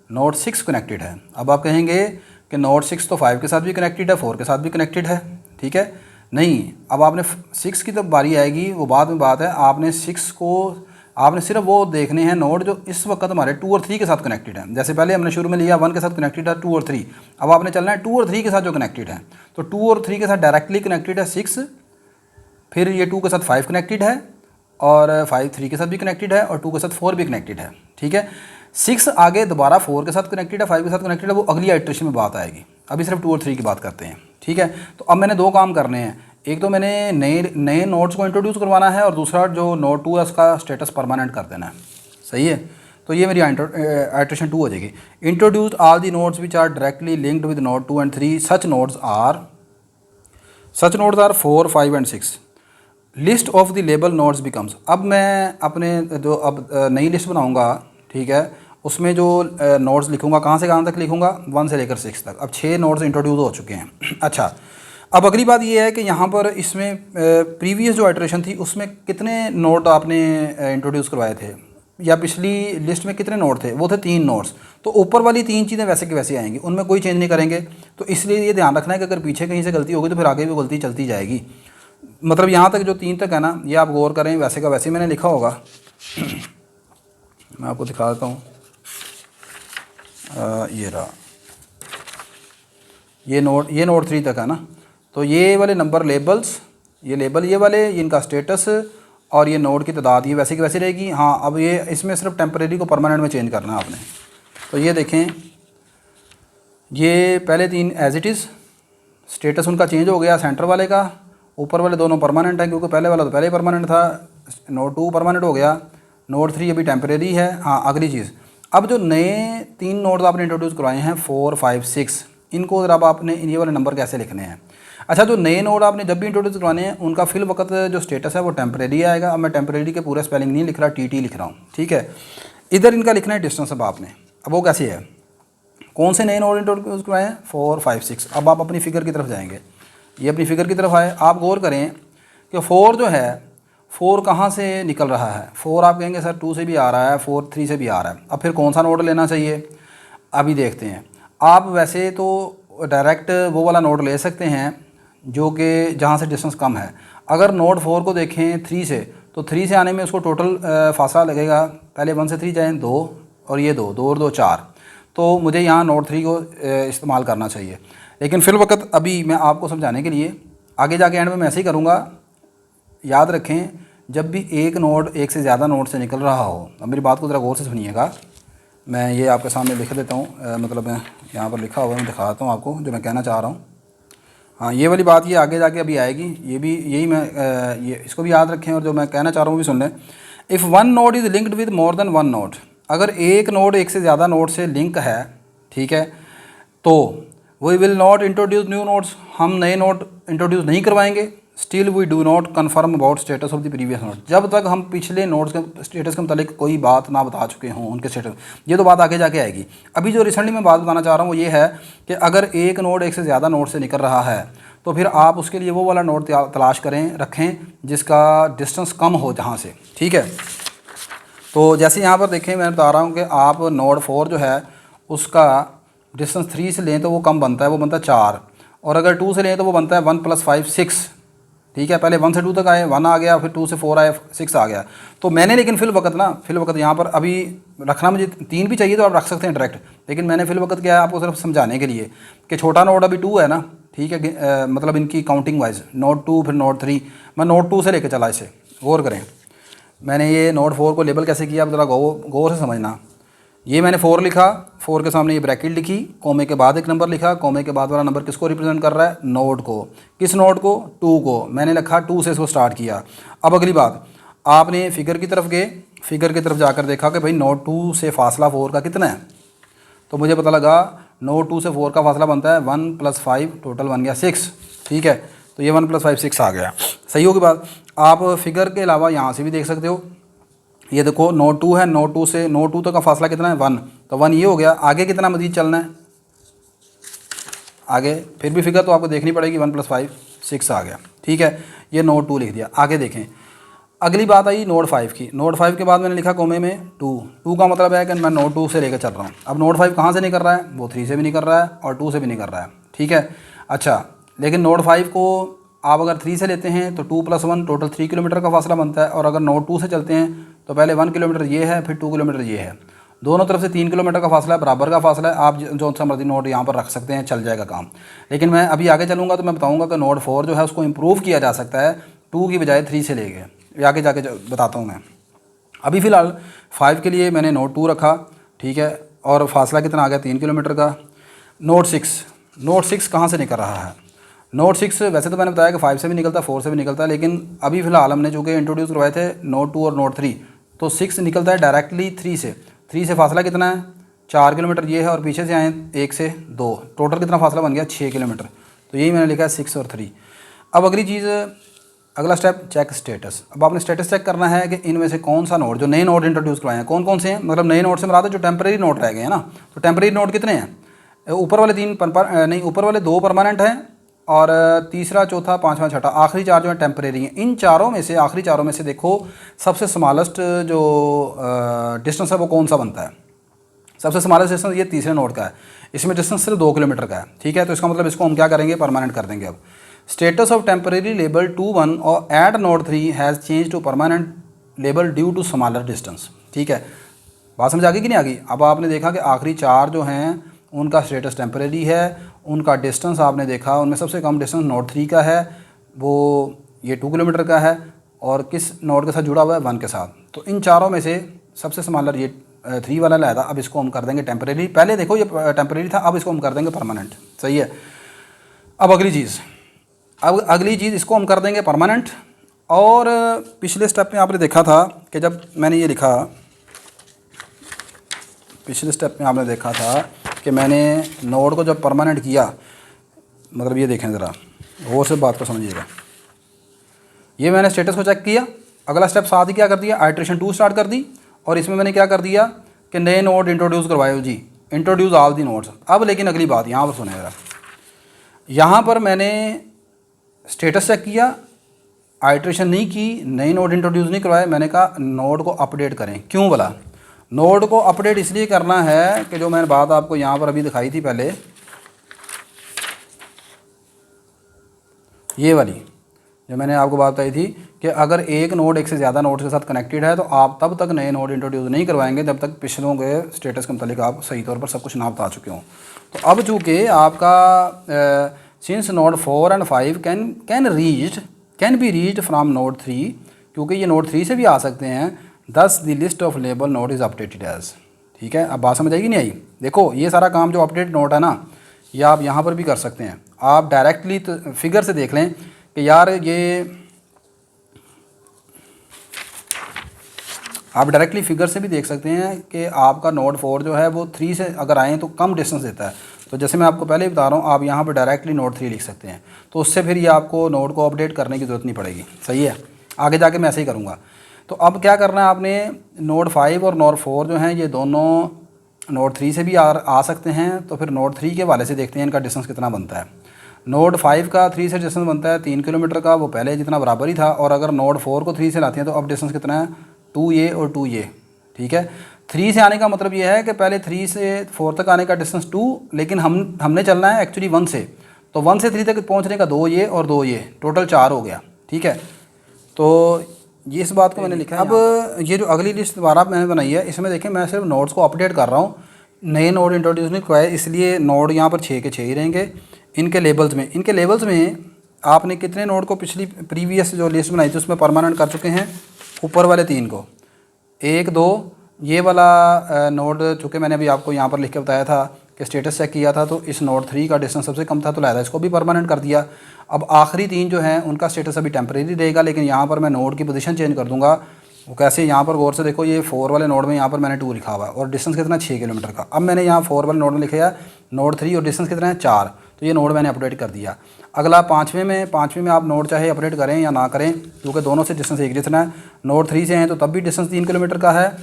नोड 6 कनेक्टेड है। अब आप कहेंगे कि नोड 6 तो 5 के साथ भी कनेक्टेड है, 4 के साथ भी कनेक्टेड है। ठीक है, नहीं, अब आपने 6 की तो बारी आएगी, वो बाद में बात है। आपने 6 को, आपने सिर्फ वो देखने हैं नोड जो इस वक्त हमारे 2 और 3 के साथ कनेक्टेड है। जैसे पहले हमने शुरू में लिया 1 के साथ कनेक्टेड है 2 और 3, अब आपने चलना है 2 और 3 के साथ जो कनेक्टेड है। तो 2 और 3 के साथ डायरेक्टली कनेक्टेड है 6, फिर ये 2 के साथ 5 कनेक्टेड है और 5 3 के साथ भी कनेक्टेड है और 2 के साथ 4 भी कनेक्टेड है। ठीक है, 6 आगे दोबारा 4 के साथ कनेक्टेड है, 5 के साथ कनेक्टेड है, वो अगली आइट्रेशन में बात आएगी। अभी सिर्फ 2 और 3 की बात करते हैं। ठीक है, तो अब मैंने 2 काम करने हैं। एक तो मैंने नए नोड्स को इंट्रोड्यूस करवाना है और दूसरा जो नोड 2 है उसका स्टेटस परमानेंट कर देना है। सही है, तो ये मेरी आइट्रेशन 2 हो जाएगी। Introduced all the nodes which are directly linked with node 2 and 3, such nodes are 4 5 and 6। List of the label nodes becomes, अब मैं अपने जो अब नई लिस्ट बनाऊंगा, ठीक है, उसमें जो नोड्स लिखूंगा कहाँ से कहाँ तक लिखूंगा, 1 से लेकर 6 तक। अब 6 नोड्स इंट्रोड्यूस हो चुके हैं। अच्छा, अब अगली बात ये है कि यहाँ पर इसमें प्रीवियस जो आइट्रेशन थी उसमें कितने नोड आपने इंट्रोड्यूस करवाए थे, या पिछली लिस्ट में कितने नोड थे, वो थे 3 नोड्स। तो ऊपर वाली 3 चीज़ें वैसे की वैसे आएंगी, उनमें कोई चेंज नहीं करेंगे। तो इसलिए ये ध्यान रखना है कि अगर पीछे कहीं से गलती होगी तो फिर आगे भी गलती चलती जाएगी। मतलब यहाँ तक जो 3 तक है ना, ये आप गौर करें, वैसे का वैसे मैंने लिखा होगा। मैं आपको दिखा देता हूँ, ये रहा, ये नोड 3 तक है ना। तो ये वाले नंबर लेबल्स, ये लेबल ये वाले, इनका स्टेटस और ये नोड की तादाद ये वैसे की वैसी रहेगी। हाँ, अब ये इसमें सिर्फ टेम्परेरी को परमानेंट में चेंज करना है आपने। तो ये देखें, ये पहले 3 एज इट इज़, स्टेटस उनका चेंज हो गया सेंटर वाले का, ऊपर वाले दोनों परमानेंट हैं क्योंकि पहले वाला तो पहले ही परमानेंट था। नोड 2 परमानेंट हो गया, नोड 3 अभी टेम्परेरी है। हाँ, अगली चीज़, अब जो नए 3 नोड्स आपने इंट्रोड्यूस करवाए हैं 4 5 6, इनको जरा आपने ये वाले नंबर कैसे लिखने हैं। अच्छा, जो नए नोड आपने जब भी इंट्रोड्यूस करवाने हैं उनका फिल वक्त जो स्टेटस है वो टेम्परेरी आएगा। अब मैं टेम्परेरी के पूरा स्पेलिंग नहीं लिख रहा, टी लिख रहा हूँ। ठीक है, इधर इनका लिखना है डिस्टेंस। अब आपने, अब वो कैसे है, कौन से नए नोड इंट्रोड्यूस करवाए हैं 4 5 6। अब आप अपनी फिगर की तरफ जाएंगे, ये अपनी फिगर की तरफ आए, आप गौर करें कि 4 जो है, 4 कहाँ से निकल रहा है। 4 आप कहेंगे सर 2 से भी आ रहा है, 4 3 से भी आ रहा है। अब फिर कौन सा नोड लेना चाहिए, अभी देखते हैं। आप वैसे तो डायरेक्ट वो वाला नोड ले सकते हैं जो कि जहाँ से डिस्टेंस कम है। अगर नोड 4 को देखें 3 से, तो 3 से आने में उसको टोटल फासला लगेगा, पहले 1 से 3 जाएँ 2 और ये 2 2 और 2 4, तो मुझे यहाँ नोड 3 को इस्तेमाल करना चाहिए। लेकिन फिल वक्त अभी मैं आपको समझाने के लिए, आगे जाके एंड में मैं ऐसे ही करूँगा। याद रखें, जब भी एक नोड एक से ज़्यादा नोड से निकल रहा हो, अब मेरी बात को ज़रा गौर से सुनिएगा। मैं ये आपके सामने लिख देता हूँ, मतलब मैं यहाँ पर लिखा हुआ है, मैं दिखाता हूँ आपको जो मैं कहना चाह रहा हूँ। हाँ, ये वाली बात ये आगे जाके अभी आएगी, ये भी यही मैं ये इसको भी याद रखें और जो मैं कहना चाह रहा हूँ भी सुन लें। If 1 node is linked with more than 1 node, अगर एक नोड एक से ज़्यादा नोड से लिंक है, ठीक है, तो we will not introduce new nodes, हम नए नोड इंट्रोड्यूस नहीं करवाएंगे। Still we do not confirm about status of the previous node, जब तक हम पिछले नोड्स के स्टेटस के मतलब कोई बात ना बता चुके हों उनके स्टेटस। ये तो बात आगे जाके आएगी। अभी जो रिसेंटली मैं बात बताना चाह रहा हूँ वो ये है कि अगर एक नोड एक से ज़्यादा नोड से निकल रहा है तो फिर आप उसके लिए वो वाला नोड तलाश करें, रखें जिसका डिस्टेंस कम हो जहाँ से। ठीक है, तो जैसे यहाँ पर देखें, मैं बता रहा हूँ कि आप नोड 4 जो है उसका डिस्टेंस 3 से लें तो वो कम बनता है, वो बनता है 4, और अगर 2 से लें तो वो बनता है 1 + 5 6। ठीक है, पहले 1 से 2 तक आए, 1 आ गया, फिर 2 से 4 आए, 6 आ गया। तो मैंने लेकिन फिल वक्त यहाँ पर अभी रखना, मुझे 3 भी चाहिए तो आप रख सकते हैं डायरेक्ट, लेकिन मैंने फिल वक्त क्या है आपको सिर्फ समझाने के लिए कि छोटा नोड अभी 2 है ना, ठीक है, मतलब इनकी काउंटिंग वाइज नोड 2 फिर नोड 3, मैं नोड 2 से लेकर चला इसे, गौर करें। मैंने ये नोड 4 को लेबल कैसे किया, आप ज़रा गौर से समझना। ये मैंने 4 लिखा, 4 के सामने ये ब्रैकेट लिखी, कोमे के बाद एक नंबर लिखा, कोमे के बाद वाला नंबर किसको रिप्रेजेंट कर रहा है, नोड को। किस नोड को, 2 को। मैंने लिखा 2 से इसको स्टार्ट किया। अब अगली बात, आपने फिगर की तरफ गए, फिगर की तरफ जाकर देखा कि भाई नोड 2 से फासला 4 का कितना है, तो मुझे पता लगा नोड 2 से 4 का फासला बनता है 1 + 5, टोटल बन गया 6। ठीक है, तो ये 1 + 5 6 आ गया। सही होगी बात। आप फिगर के अलावा यहाँ से भी देख सकते हो, ये देखो नोड 2 है, नोड 2 से नोड 2 तक का फासला कितना है, 1, तो 1 ये हो गया। आगे कितना मजीद चलना है, आगे फिर भी फिगर तो आपको देखनी पड़ेगी, 1 + 5 6 आ गया। ठीक है, ये नोड 2 लिख दिया। आगे देखें, अगली बात आई नोड 5 की। नोड 5 के बाद मैंने लिखा कोमे में 2 का मतलब है कि मैं नोड 2 से लेकर चल रहा हूँ। अब नोड 5 कहाँ से नहीं कर रहा है, वो 3 से भी नहीं कर रहा है और 2 से भी नहीं कर रहा है। ठीक है, अच्छा, लेकिन नोड 5 को आप अगर 3 से लेते हैं तो 2 + 1 टोटल 3 किलोमीटर का फासला बनता है, और अगर नोड 2 से चलते हैं तो पहले 1 किलोमीटर ये है, फिर 2 किलोमीटर ये है, दोनों तरफ से 3 किलोमीटर का फासला है, बराबर का फासला है। आप जो सा मर्जी नोड यहाँ पर रख सकते हैं, चल जाएगा काम। लेकिन मैं अभी आगे चलूँगा तो मैं बताऊँगा कि नोड 4 जो है उसको इम्प्रूव किया जा सकता है 2 की बजाय 3 से लेके, ये आगे जाके बताता हूँ मैं। अभी फ़िलहाल 5 के लिए मैंने नोड 2 रखा, ठीक है, और फासला कितना आ गया, 3 किलोमीटर का। नोड 6 कहाँ से निकल रहा है, नोड 6 वैसे तो मैंने बताया कि 5 से भी निकलता है, 4 से भी निकलता है, लेकिन अभी फ़िलहाल हमने चूँकि इंट्रोड्यूस करवाए थे नोड 2 और नोड 3, तो 6 निकलता है डायरेक्टली 3 से फासला कितना है, 4 किलोमीटर ये है, और पीछे से आए 1 से 2, टोटल कितना फासला बन गया, 6 किलोमीटर। तो यही मैंने लिखा है 6 और 3। अब अगली चीज़, अगला स्टेप, चेक स्टेटस। अब आपने स्टेटस चेक करना है कि इनमें से कौन सा नोड, जो नए नोड इंट्रोड्यूस करवाए हैं, कौन कौन से हैं, मतलब नए नोड से मुराद है जो टेम्परेरी नोड रह गए हैं ना। तो टेम्परेरी नोड कितने हैं, ऊपर वाले 3 ऊपर वाले 2 परमानेंट हैं, और तीसरा, चौथा, पाँचवा, छठा, आखिरी 4 जो हैं टेम्परेरी हैं। इन चारों में से, आखिरी चारों में से देखो सबसे स्मॉलेस्ट जो डिस्टेंस है वो कौन सा बनता है। सबसे स्मॉलेस्ट डिस्टेंस ये तीसरे नोड का है, इसमें डिस्टेंस सिर्फ 2 किलोमीटर का है। ठीक है, तो इसका मतलब इसको हम क्या करेंगे, परमानेंट कर देंगे। अब स्टेटस ऑफ टेम्परेरी लेबल 2 1 और at node 3 has change to permanent label due to smaller distance. ठीक है, बात समझ आ गई कि नहीं आ गई। अब आपने देखा कि आखिरी 4 जो हैं उनका स्टेटस टेम्परेरी है, उनका डिस्टेंस आपने देखा, उनमें सबसे कम डिस्टेंस नोड 3 का है, वो ये 2 किलोमीटर का है, और किस नोड के साथ जुड़ा हुआ है, 1 के साथ। तो इन चारों में से सबसे स्मॉलर ये 3 वाला लाया था। अब इसको हम कर देंगे टेम्परेरी, पहले देखो ये टेम्परेरी था, अब इसको हम कर देंगे परमानेंट। सही है। अब अगली चीज़ इसको हम कर देंगे परमानेंट। और पिछले स्टेप में आपने देखा था कि जब मैंने ये लिखा, पिछले स्टेप में आपने देखा था कि मैंने नोड को जब परमानेंट किया, मतलब ये देखें ज़रा गौर से बात को समझिएगा, ये मैंने स्टेटस को चेक किया, अगला स्टेप साथ ही क्या कर दिया, आइट्रेशन 2 स्टार्ट कर दी, और इसमें मैंने क्या कर दिया कि नए नोड इंट्रोड्यूस करवाए जी, इंट्रोड्यूस ऑल दी नोड्स। अब लेकिन अगली बात यहाँ पर सुने ज़रा, यहाँ पर मैंने स्टेटस चेक किया, आइट्रेशन नहीं की, नए नोड इंट्रोड्यूस नहीं करवाए, मैंने कहा नोड को अपडेट करें। क्यों बोला, नोड को अपडेट इसलिए करना है कि जो मैंने बात आपको यहाँ पर अभी दिखाई थी पहले, ये वाली जो मैंने आपको बात बताई थी कि अगर एक नोड एक से ज़्यादा नोड के साथ कनेक्टेड है तो आप तब तक नए नोड इंट्रोड्यूस नहीं करवाएंगे जब तक पिछलों के स्टेटस के मुतालिक आप सही तौर पर सब कुछ ना बता चुके हों। तो अब चूँकि आपका since node 4 and 5 can be reached from node 3, क्योंकि ये नोड 3 से भी आ सकते हैं, thus the list of label node is updated as. ठीक है, अब बात समझ आएगी नहीं आई। देखो ये सारा काम जो अपडेट नोड है ना, ये आप यहाँ पर भी कर सकते हैं। आप डायरेक्टली तो फिगर से देख लें कि यार ये, आप डायरेक्टली फिगर से भी देख सकते हैं कि आपका नोड 4 जो है वो 3 से अगर आएँ तो कम डिस्टेंस देता है। तो जैसे मैं आपको पहले ही बता रहा हूँ, आप यहाँ पर डायरेक्टली नोड 3 लिख सकते हैं, तो उससे फिर ये आपको नोड को अपडेट करने की ज़रूरत नहीं पड़ेगी। सही है, आगे जाके मैं ऐसे ही करूँगा। तो अब क्या करना है आपने, नोड 5 और नोड 4 जो हैं ये दोनों नोड 3 से भी आ सकते हैं, तो फिर नोड 3 के वाले से देखते हैं इनका डिस्टेंस कितना बनता है। नोड 5 का 3 से डिस्टेंस बनता है 3 किलोमीटर का, वो पहले जितना बराबर ही था, और अगर नोड 4 को 3 से लाते हैं तो अब डिस्टेंस कितना है, 2a और 2a। ठीक है, 3 से आने का मतलब ये है कि पहले 3 से 4 तक आने का डिस्टेंस 2, लेकिन हमने चलना है एक्चुअली 1 से, तो 1 से 3 तक पहुंचने का 2 ये और 2 ये, टोटल 4 हो गया। ठीक है, तो ये इस बात को मैंने लिखा है। अब ये जो अगली लिस्ट दोबारा मैंने बनाई है, इसमें देखें मैं सिर्फ नोड्स को अपडेट कर रहा हूँ, नए नोड इंट्रोड्यूस नहीं किया है, इसलिए नोड यहाँ पर 6 के 6 ही रहेंगे। इनके लेबल्स में आपने कितने नोड को पिछली प्रीवियस जो लिस्ट बनाई थी उसमें परमानेंट कर चुके हैं? ऊपर वाले 3 को, 1 2, ये वाला नोड चूँकि मैंने अभी आपको यहाँ पर लिख के बताया था कि स्टेटस चेक किया था, तो इस नोड 3 का डिस्टेंस सबसे कम था तो लाया था, इसको भी परमानेंट कर दिया। अब आखिरी 3 जो हैं उनका स्टेटस अभी टेम्परेरी रहेगा, लेकिन यहाँ पर मैं नोड की पोजीशन चेंज कर दूँगा। वो कैसे? यहाँ पर गौर से देखो, ये 4 वाले नोड में यहाँ पर मैंने 2 लिखा हुआ है और डिस्टेंस कितना 6 किलोमीटर का। अब मैंने यहाँ 4 वाले नोड में लिखा है नोड 3 और डिस्टेंस कितना है 4, तो ये नोड मैंने अपडेट कर दिया। अगला 5वें में आप नोड चाहे अपडेट करें या ना करें, क्योंकि दोनों से डिस्टेंस एक जितना है। नोड 3 से हैं तो तब भी डिस्टेंस 3 किलोमीटर का है,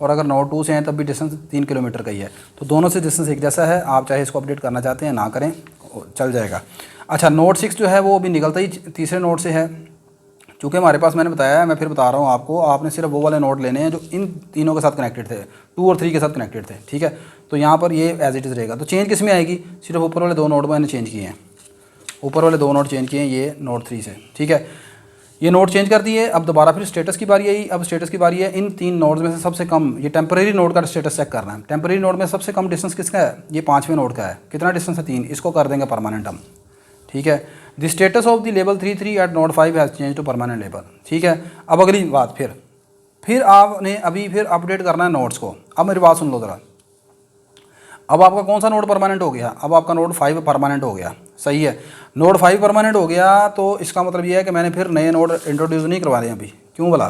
और अगर नोड 2 से हैं तब भी डिस्टेंस 3 किलोमीटर का ही है, तो दोनों से डिस्टेंस एक जैसा है। आप चाहे इसको अपडेट करना चाहते हैं ना करें, चल जाएगा। अच्छा, नोड 6 जो है वो अभी निकलता ही तीसरे नोड से है। चूँकि हमारे पास मैंने बताया है, मैं फिर बता रहा हूँ आपको, आपने सिर्फ वो वाले नोड लेने हैं जो इन तीनों के साथ कनेक्टेड थे, 2 और 3 के साथ कनेक्टेड थे। ठीक है, तो यहाँ पर ये एज इट इज़ रहेगा। तो चेंज किस में आएगी? सिर्फ ऊपर वाले 2 नोड मैंने चेंज किए हैं, ऊपर वाले 2 नोड चेंज किए हैं, ये नोड 3 से। ठीक है, ये नोड चेंज कर दिए। अब दोबारा फिर स्टेटस की बारी आई। अब स्टेटस की बारी है इन 3 नोड्स में से सबसे कम, ये टेम्परेरी नोड का स्टेटस चेक करना है। टेम्परेरी नोड में सबसे कम डिस्टेंस किसका है? ये 5वें नोड का है। कितना डिस्टेंस है? 3, इसको कर देंगे परमानेंट हम। ठीक है, the status of the level 3 at node 5 has change to permanent level. ठीक है, अब अगली बात फिर आपने अभी फिर अपडेट करना है नोड्स को। अब मेरी बात सुन लो ज़रा। अब आपका कौन सा नोड परमानेंट हो गया? अब आपका नोड 5 परमानेंट हो गया। सही है, नोड 5 परमानेंट हो गया, तो इसका मतलब ये है कि मैंने फिर नए नोड इंट्रोड्यूस नहीं करवाने अभी। क्यों बोला?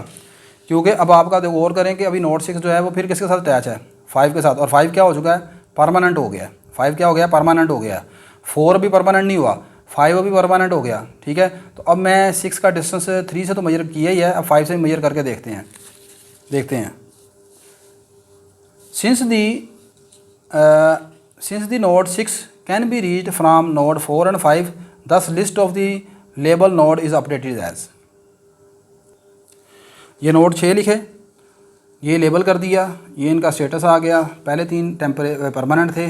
क्योंकि अब आपका देखो और करें कि अभी नोड 6 जो है वो फिर किसके साथ अटैच है? 5 के साथ, और 5 क्या हो चुका है? परमानेंट हो गया। 5 क्या हो गया? परमानेंट हो गया। 4 भी परमानेंट नहीं हुआ, 5 अभी परमानेंट हो गया। ठीक है, तो अब मैं 6 का डिस्टेंस 3 से तो मेजर किया ही है, अब 5 से मेजर करके देखते हैं। Since the node 6 can be reached from node 4 and 5, thus list of the label node is updated as। ये नोड 6 लिखे, ये लेबल कर दिया, ये इनका स्टेटस आ गया। पहले 3 परमानेंट थे,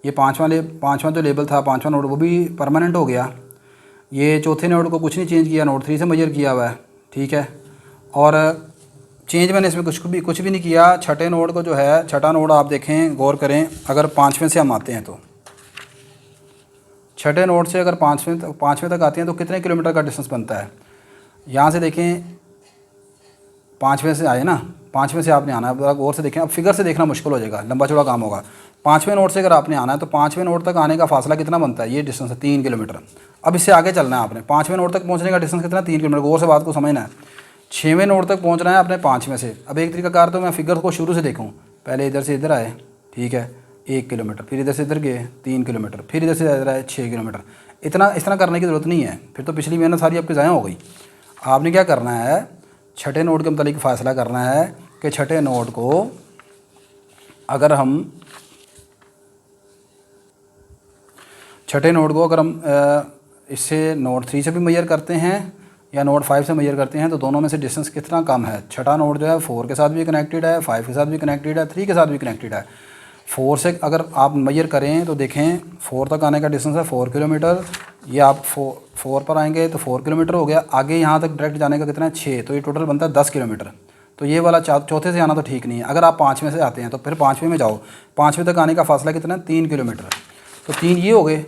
ये पाँचवां जो लेबल था, 5वां नोड वो भी परमानेंट हो गया। ये चौथे नोड को कुछ नहीं चेंज किया, नोड 3 से मेजर किया हुआ है। ठीक है, और चेंज मैंने इसमें कुछ भी नहीं किया। छठे नोड को जो है, छठा नोड आप देखें, गौर करें, अगर 5वें से हम आते हैं तो छठे नोड से अगर 5वें तक आते हैं तो कितने किलोमीटर का डिस्टेंस बनता है? यहाँ से देखें, 5वें से आए ना, 5वें से आपने आना है, बड़ा गौर से देखें। अब फिगर से देखना मुश्किल हो जाएगा, लंबा चौड़ा काम होगा। 5वें नोड से अगर आपने आना है तो 5वें नोड तक आने का फासला कितना बनता है? ये डिस्टेंस है 3 किलोमीटर। अब इससे आगे चलना है आपने, 5वें नोड तक पहुँचने का डिस्टेंस कितना? 3 किलोमीटर। गौर से बात को समझना है। 6वें नोड तक पहुंचना है अपने 5वें से। अब एक तरीका कार तो मैं फिगर को शुरू से देखूं, पहले इधर से इधर आए, ठीक है, 1 किलोमीटर, फिर इधर से इधर गए 3 किलोमीटर, फिर इधर से इधर आए 6 किलोमीटर। इस तरह करने की ज़रूरत नहीं है, फिर तो पिछली मेहनत सारी आपकी ज़ाया हो गई। आपने क्या करना है, छठे नोड के मुतालिक फ़ैसला करना है कि छठे नोड को अगर हम इससे नोड 3 से भी मेजर करते हैं या नोड 5 से मेजर करते हैं, तो दोनों में से डिस्टेंस कितना कम है? छठा नोड जो है 4 के साथ भी कनेक्टेड है, 5 के साथ भी कनेक्टेड है, 3 के साथ भी कनेक्टेड है। 4 से अगर आप मेजर करें तो देखें, 4 तक आने का डिस्टेंस है 4 किलोमीटर। ये आप 4 पर आएंगे तो 4 किलोमीटर हो गया। आगे यहाँ तक डायरेक्ट जाने का कितना है? 6, तो ये टोटल बनता है 10 किलोमीटर। तो ये वाला चौथे से आना तो ठीक नहीं है। अगर आप 5वें से आते हैं तो फिर 5वें में जाओ, 5वें तक आने का फासला कितना है? 3 किलोमीटर। तो 3 ये हो गए,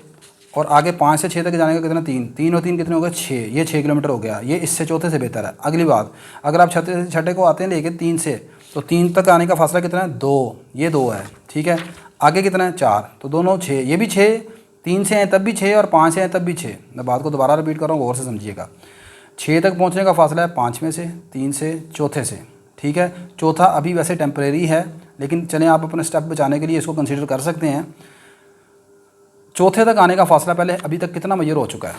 और आगे 5 से 6 तक जाने का कितना? 3 और 3 कितने हो गए? 6। ये 6 किलोमीटर हो गया। ये इससे चौथे से बेहतर है। अगली बात, अगर आप छठे को आते हैं लेके 3 से, तो 3 तक आने का फासला कितना है? 2। ये 2 है। ठीक है, आगे कितना है? 4, तो दोनों 6। ये भी 6, 3 से हैं तब भी 6, और 5 से हैं तब भी 6। मैं बात को दोबारा रिपीट कर रहा हूँ, गौर से समझिएगा। 6 तक पहुँचने का फासला है 5वें से, 3 से, चौथे से। ठीक है, चौथा अभी वैसे टेम्परेरी है, लेकिन चलें आप अपने स्टेप बचाने के लिए इसको कंसिडर कर सकते हैं। चौथे तक आने का फासला पहले अभी तक कितना मेजर हो चुका है?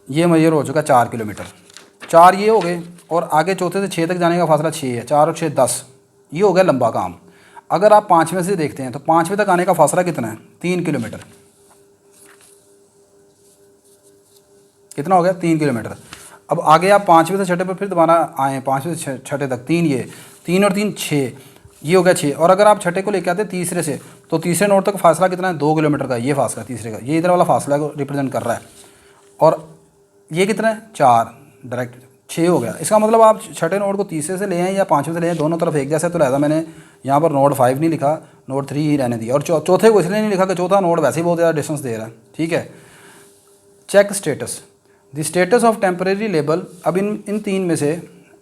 ये मेजर हो चुका है 4 किलोमीटर। 4 ये हो गए, और आगे चौथे से 6 तक जाने का फासला 6 है। 4 और 6 10, ये हो गया लंबा काम। अगर आप 5वें से देखते हैं तो 5वें तक आने का फासला कितना है? 3 किलोमीटर। कितना हो गया? 3 किलोमीटर। अब आगे आप 5वें से छठे पर फिर दोबारा आएँ, 5वें से छठे तक 3, ये 3 और 3 6, ये हो गया 6। और अगर आप छठे को लेके आते तीसरे से, तो तीसरे नोड तक फासला कितना है, 2 किलोमीटर का ये फासला तीसरे का, ये इधर वाला फासला को रिप्रेजेंट कर रहा है। और ये कितना है 4, डायरेक्ट 6 हो गया। इसका मतलब आप छठे नोड को तीसरे से ले आए या पाँचवें से ले आए, दोनों तरफ एक जैसा, तो लिहाजा मैंने यहाँ पर नोड 5 नहीं लिखा, नोड 3 ही रहने दिया। और चौथे को इसलिए नहीं लिखा कि चौथा नोड वैसे ही बहुत ज़्यादा डिस्टेंस दे रहा है, ठीक है। Check status, the status of temporary label. अब इन तीन में से,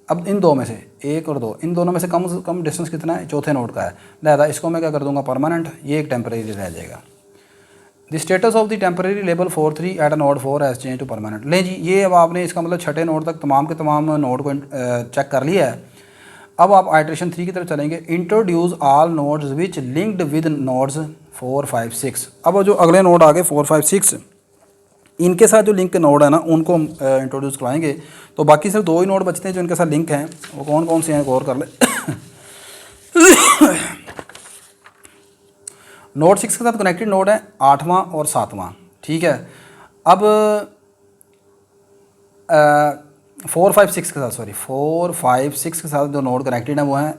अब इन दो में से, 1 और 2, इन दोनों में से कम डिस्टेंस कितना है, चौथे नोड का है, लिहाजा इसको मैं क्या कर दूंगा परमानेंट, ये एक टेम्परेरी रह जाएगा। The status of the temporary label 4-3 at a node 4 as change to permanent. ले जी, ये अब आपने इसका मतलब छठे नोड तक तमाम के तमाम नोड को चेक कर लिया है। अब आप आइट्रेशन 3 की तरफ चलेंगे। Introduce all nodes which linked with nodes 4, 5, 6। अब जो अगले नोड आ गए 4, 5, 6, इनके साथ जो लिंक के नोड है ना, उनको इंट्रोड्यूस करवाएंगे। तो बाकी सिर्फ 2 ही नोड बचते हैं जो इनके साथ लिंक हैं, वो कौन कौन से हैं गौर कर ले। नोड 6 के साथ कनेक्टेड नोड है 8वां और 7वां, ठीक है। अब 4, 5, 6 के साथ, सॉरी 4, 5, 6 के साथ जो नोड कनेक्टेड है वो हैं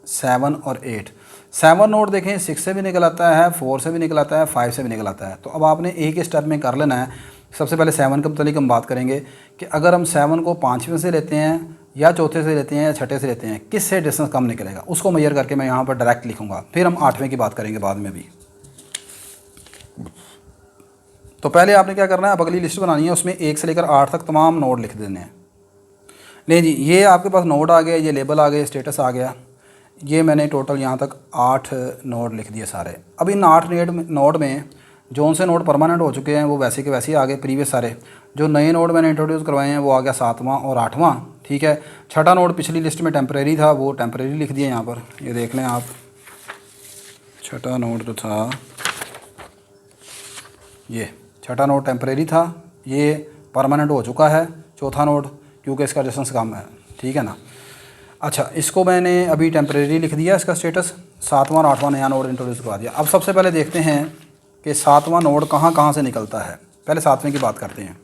7 और 8। 7 नोड देखें 6 से भी निकल आता है, 4 से भी निकल आता है, 5 से भी निकल आता है। तो अब आपने एक ही स्टेप में कर लेना है। सबसे पहले 7 के मतलब हम बात करेंगे कि अगर हम 7 को 5वें से लेते हैं या चौथे से लेते हैं या छठे से लेते हैं, किससे डिस्टेंस कम निकलेगा, उसको मेजर करके मैं यहाँ पर डायरेक्ट लिखूँगा। फिर हम 8वें की बात करेंगे बाद में भी। तो पहले आपने क्या करना है, अब अगली लिस्ट बनानी है, उसमें 1 से लेकर 8 तक तमाम नोड लिख देने हैं। नहीं जी, ये आपके पास नोड आ गया, ये लेबल आ गए, स्टेटस आ गया, ये मैंने टोटल यहाँ तक 8 नोड लिख दिए सारे। अब इन 8 नोड में जोन से नोड परमानेंट हो चुके हैं वो वैसे के वैसे ही आ गए प्रीवियस सारे। जो नए नोड मैंने इंट्रोड्यूस करवाए हैं वो आ गया 7वां और 8वां, ठीक है। छठा नोड पिछली लिस्ट में टेम्परेरी था, वो टेम्परेरी लिख दिया यहाँ पर, ये देख लें आप। छठा नोड जो था, ये छठा नोड टेम्परेरी था, ये परमानेंट हो चुका है चौथा नोड, क्योंकि इसका डिस्टेंस कम है, ठीक है ना। अच्छा, इसको मैंने अभी टेम्परेरी लिख दिया, इसका स्टेटस। 7वां और 8वां नया नोड इंट्रोड्यूस करवा दिया। अब सबसे पहले देखते हैं कि 7वां नोड कहाँ कहाँ से निकलता है। पहले 7वें की बात करते हैं।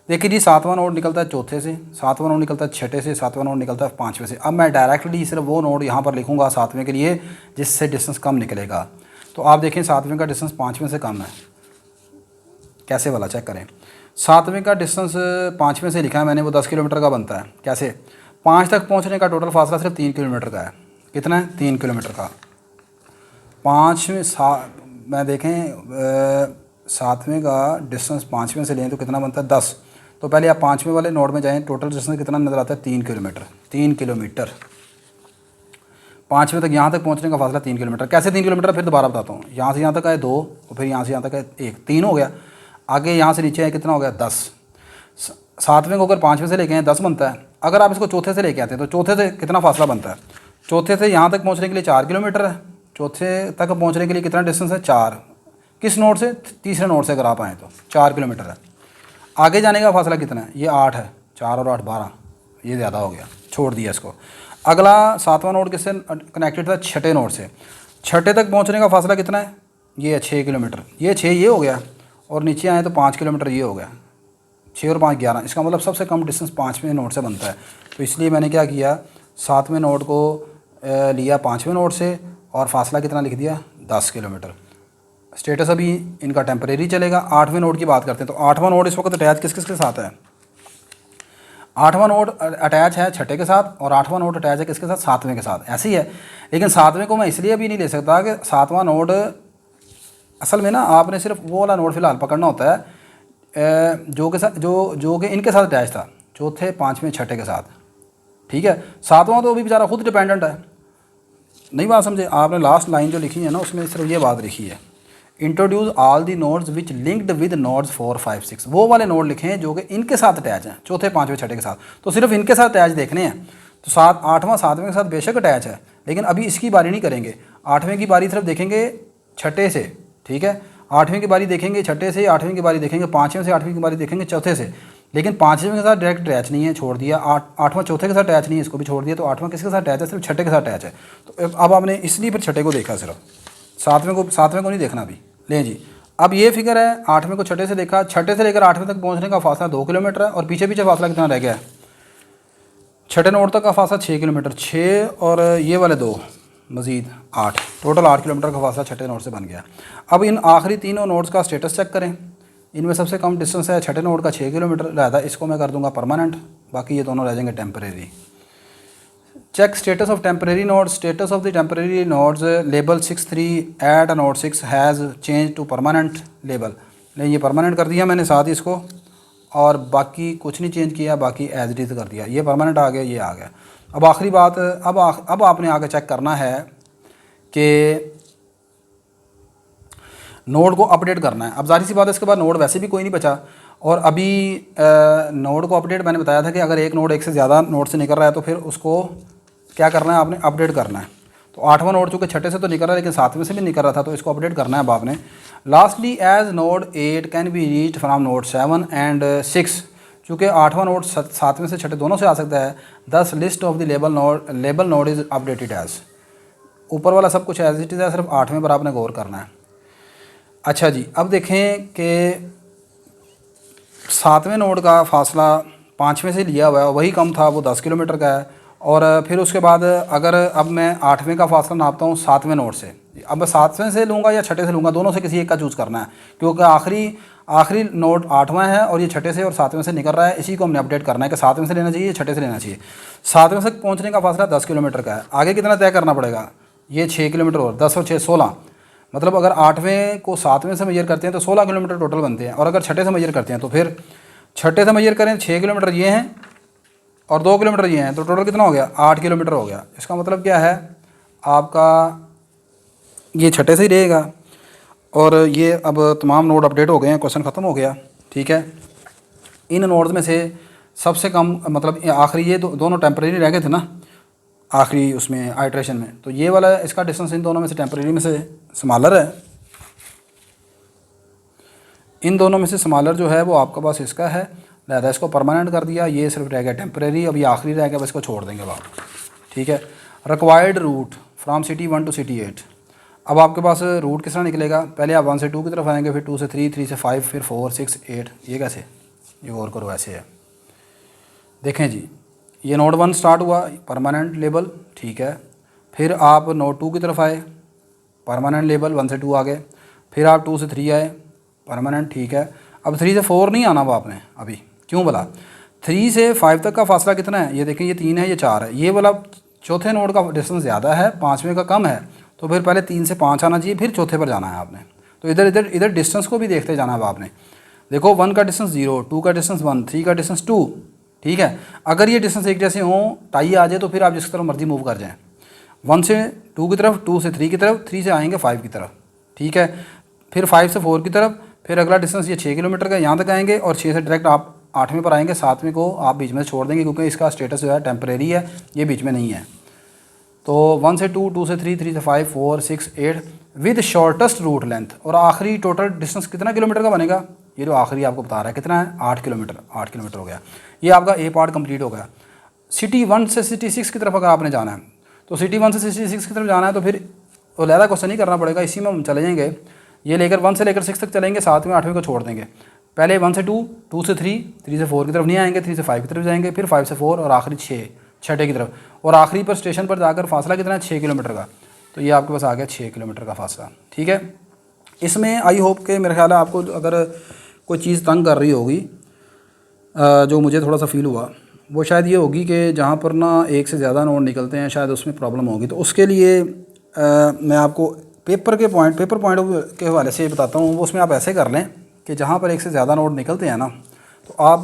देखिए जी, 7वां नोड निकलता है चौथे से, 7वां नोड निकलता है छठे से, 7वां नोड निकलता है 5वें से। अब मैं डायरेक्टली सिर्फ वो नोड यहाँ पर लिखूँगा 7वें के लिए जिससे डिस्टेंस कम निकलेगा। तो आप देखें 7वें का डिस्टेंस 5वें से कम है, कैसे वाला चेक करें। 7वें का डिस्टेंस 5वें से लिखा है मैंने, वो 10 किलोमीटर का बनता है। कैसे, 5 तक पहुंचने का टोटल फासला सिर्फ 3 किलोमीटर का है। कितना है, 3 किलोमीटर का। 5वें मैं देखें 7वें का डिस्टेंस 5वें से लें तो कितना बनता है 10। तो पहले आप 5वें वाले नोड में जाएँ, टोटल डिस्टेंस कितना नज़र आता है 3 किलोमीटर। 3 किलोमीटर 5वें तक, यहाँ तक पहुँचने का फासला 3 किलोमीटर। कैसे 3 किलोमीटर, फिर दोबारा बताता हूँ। यहाँ से यहाँ तक आए 2 और फिर यहाँ से यहाँ तक आए 1, 3 हो गया। आगे यहाँ से नीचे आए कितना हो गया 10। 7वें को अगर 5वें से लेके आए 10 बनता है। अगर आप इसको चौथे से लेके आते हैं तो चौथे से कितना फासला बनता है, चौथे से यहाँ तक पहुँचने के लिए 4 किलोमीटर है। चौथे तक पहुँचने के लिए कितना डिस्टेंस है 4। किस नोड से, तीसरे नोड से अगर आप आएँ तो 4 किलोमीटर है। आगे जाने का फासला कितना है, ये 8 है। 4 और 8 12, ये ज़्यादा हो गया, छोड़ दिया इसको। अगला 7वां नोड किससे कनेक्टेड था, छठे नोड से। छठे तक पहुँचने का फासला कितना है, ये है 6 किलोमीटर। ये 6 ये हो गया, और नीचे आए तो 5 किलोमीटर ये हो गया। 6 और 5 11। इसका मतलब सबसे कम डिस्टेंस 5वें नोड से बनता है। तो इसलिए मैंने क्या किया, 7वें नोड को लिया 5वें नोड से और फासला कितना लिख दिया 10 किलोमीटर। स्टेटस अभी इनका टेम्परेरी चलेगा। 8वें नोड की बात करते हैं। तो 8वां नोड इस वक्त अटैच किस किस के साथ है, 8वां नोड अटैच है छठे के साथ और 8वां नोड अटैच है किसके साथ, 7वें के साथ। ऐसे ही है, लेकिन 7वें को मैं इसलिए अभी नहीं ले सकता कि 7वां नोड असल में ना आपने सिर्फ वो वाला नोड फिलहाल पकड़ना होता है जो के साथ जो कि इनके साथ अटैच था, चौथे 5वें छठे के साथ, ठीक है। 7वां तो अभी बेचारा खुद डिपेंडेंट है। नहीं बात समझे, आपने लास्ट लाइन जो लिखी है ना उसमें सिर्फ ये बात लिखी है, introduce all the nodes which linked with nodes 4, 5, 6। वो वाले नोड लिखे हैं जो कि इनके साथ अटैच हैं, चौथे 5वें छठे के साथ। तो सिर्फ इनके साथ अटैच देखने हैं। तो 7, 8वां 7वें के साथ बेशक अटैच है, लेकिन अभी इसकी बारी नहीं करेंगे। 8वें की बारी सिर्फ देखेंगे छठे से, ठीक है। 8वें की बारी देखेंगे छठे से, 8वें की बारी देखेंगे 5वें से, 8वीं की बारी देखेंगे चौथे से। लेकिन 5वें के साथ डायरेक्ट अटैच नहीं है, छोड़ दिया। 8वां चौथे के साथ अटैच नहीं है, इसको भी छोड़ दिया। तो 8वां किसके साथ अटैच है, सिर्फ छठे के साथ अटैच है। तो अब आपने इसलिए फिर छठे को देखा, सिर्फ 7वें को नहीं देखना अभी। लें जी, अब ये फिगर है, 8वें को छठे से देखा, छठे से लेकर 8वें तक पहुंचने का फासला 2 किलोमीटर है और पीछे पीछे फासला कितना रह गया है, छठे नोड तक का फासला 6 किलोमीटर। 6 और ये वाले 2, मज़ीद 8, टोटल 8 किलोमीटर का फासला छठे नोड से बन गया। अब इन आखिरी तीनों नोड्स का स्टेटस चेक करें। इनमें सबसे कम डिस्टेंस है छठे नोड का 6 किलोमीटर, लिहाजा इसको मैं कर दूंगा परमानेंट, बाकी ये दोनों रह जाएंगे temporary. Check status of temporary nodes. Status of the temporary nodes label 63 at node 6 has change to permanent label. नहीं, ये परमानेंट कर दिया मैंने साथ ही इसको, और बाकी कुछ नहीं चेंज किया, बाकी एज इट इज़ कर दिया। ये परमानेंट आ गया, ये आ गया। अब आखिरी बात, अब आपने आगे चेक करना है कि नोड को अपडेट करना है। अब जाहिर सी बात है इसके बाद नोड वैसे भी कोई नहीं बचा, और अभी नोड को अपडेट मैंने बताया था कि अगर एक नोड एक से ज़्यादा नोड से निकल रहा है तो फिर उसको क्या करना है, आपने अपडेट करना है। तो 8वां नोड चूँकि छठे से तो निकल रहा है लेकिन 7वें से भी निकल रहा था, तो इसको अपडेट करना है अब आपने। Lastly as node 8 can be reached from node 7 and 6, चूँकि 8वां नोड 7वें से छठे दोनों से आ सकता है। Thus list of the label node is updated as. ऊपर वाला सब कुछ एज इट इज़ है, सिर्फ 8वें पर आपने गौर करना है। अच्छा जी, अब देखें कि 7वें नोड का फासला 5वें से लिया हुआ है, वही कम था, वो 10 किलोमीटर का है। और फिर उसके बाद अगर अब मैं 8वें का फासला नापता हूँ 7वें नोड से, अब मैं 7वें से लूँगा या छठे से लूँगा, दोनों से किसी एक का चूज़ करना है, क्योंकि आखिरी नोड 8वां है और ये छठे से और 7वें से निकल रहा है। इसी को हमने अपडेट करना है कि 7वें से लेना चाहिए, छठे से लेना चाहिए। 7वें से पहुँचने का फासला 10 किलोमीटर का है। आगे कितना तय करना पड़ेगा, ये 6 किलोमीटर और 10 और 6 16, मतलब अगर 8वें को 7वें से मेजर करते हैं तो 16 किलोमीटर टोटल बनते हैं। और अगर छठे से मेजर करते हैं तो फिर छठे से मेजर करें 6 किलोमीटर ये हैं और 2 किलोमीटर ये हैं, तो टोटल कितना हो गया, 8 किलोमीटर हो गया। इसका मतलब क्या है, आपका ये छठे से ही रहेगा। और ये अब तमाम नोड अपडेट हो गए हैं, क्वेश्चन ख़त्म हो गया। ठीक है, इन नोड्स में से सबसे कम, मतलब आखिरी ये दोनों टेम्परेरी रह गए थे ना आखिरी उसमें आइट्रेशन में, तो ये वाला इसका डिस्टेंस इन दोनों में से टेम्परेरी में से स्मॉलर है। इन दोनों में से स्मॉलर जो है वो आपके पास इसका है, लिहाजा इसको परमानेंट कर दिया। ये सिर्फ रह गया टेम्परेरी, अब ये आखिरी रह गया, बस इसको छोड़ देंगे आप। ठीक है, required route from city 1 to city 8। अब आपके पास रूट किस तरह निकलेगा, पहले आप 1 से 2 की तरफ आएंगे, फिर 2 से 3, 3 से 5, फिर 4, 6, 8। ये कैसे, ये गौर करो, ऐसे है। देखें जी, ये नोड 1 स्टार्ट हुआ, परमानेंट लेबल, ठीक है। फिर आप नोड 2 की तरफ आए, परमानेंट लेबल, 1 से 2 आ गए। फिर आप 2 से 3 आए, परमानेंट, ठीक है। अब 3 से 4 नहीं आना वो आपने अभी, क्यों बोला, 3 से 5 तक का फासला कितना है, ये देखें, ये 3 है, ये 4 है। ये वाला चौथे नोड का डिस्टेंस ज़्यादा है, 5वें का कम है, तो फिर पहले 3 से 5 आना चाहिए, फिर चौथे पर जाना है आपने। तो इधर डिस्टेंस को भी देखते जाना है आपने। देखो 1 का डिस्टेंस 0, 2 का डिस्टेंस 1, 3 का डिस्टेंस 2, ठीक है। अगर ये डिस्टेंस एक जैसे हों, टाई आ जाए, तो फिर आप जिस तरफ मर्जी मूव कर जाएँ, 1 से 2 की तरफ, 2 से 3 की तरफ, 3 से आएंगे 5 की तरफ, ठीक है। फिर 5 से 4 की तरफ, फिर अगला डिस्टेंस ये 6 किलोमीटर का, यहाँ तक आएंगे, और 6 से डायरेक्ट आप 8वें पर आएंगे। 7वें को आप बीच में छोड़ देंगे, क्योंकि इसका स्टेटस जो है टेम्परेरी है, ये बीच में नहीं है। तो 1 से 2, 2 से 3, 3 से 5, 4, 6, 8 विद शॉर्टेस्ट रूट लेंथ। और आखिरी टोटल डिस्टेंस कितना किलोमीटर का बनेगा, ये जो आखिरी आपको बता रहा है कितना है, 8 किलोमीटर। 8 किलोमीटर हो गया, ये आपका ए पार्ट कंप्लीट हो गया। सिटी 1 से सिटी 6 की तरफ अगर आपने जाना है, तो सिटी 1 से सिटी 6 की तरफ जाना है, तो फिर वो लहदा क्वेश्चन नहीं करना पड़ेगा, इसी में हम चले जाएंगे। ये लेकर 1 से लेकर 6 तक चलेंगे, 7वें 8वें को छोड़ देंगे। पहले 1 से 2, 2 से 3, 3 से 4 की तरफ नहीं आएंगे, 3 से 5 की तरफ जाएंगे, फिर 5 से 4 और आखिरी 6, छठे की तरफ। और आखिरी पर स्टेशन पर जाकर फासला कितना है, 6 किलोमीटर का। तो ये आपके पास आ गया 6 किलोमीटर का फासला, ठीक है। इसमें आई होप के मेरे ख्याल है आपको अगर कोई चीज़ तंग कर रही होगी, जो मुझे थोड़ा सा फील हुआ, वो शायद ये होगी कि जहाँ पर ना एक से ज़्यादा नोड निकलते हैं, शायद उसमें प्रॉब्लम होगी। तो उसके लिए मैं आपको पेपर पॉइंट के हवाले से बताता हूँ। वो उसमें आप ऐसे कर लें कि जहाँ पर एक से ज़्यादा नोड निकलते हैं ना, तो आप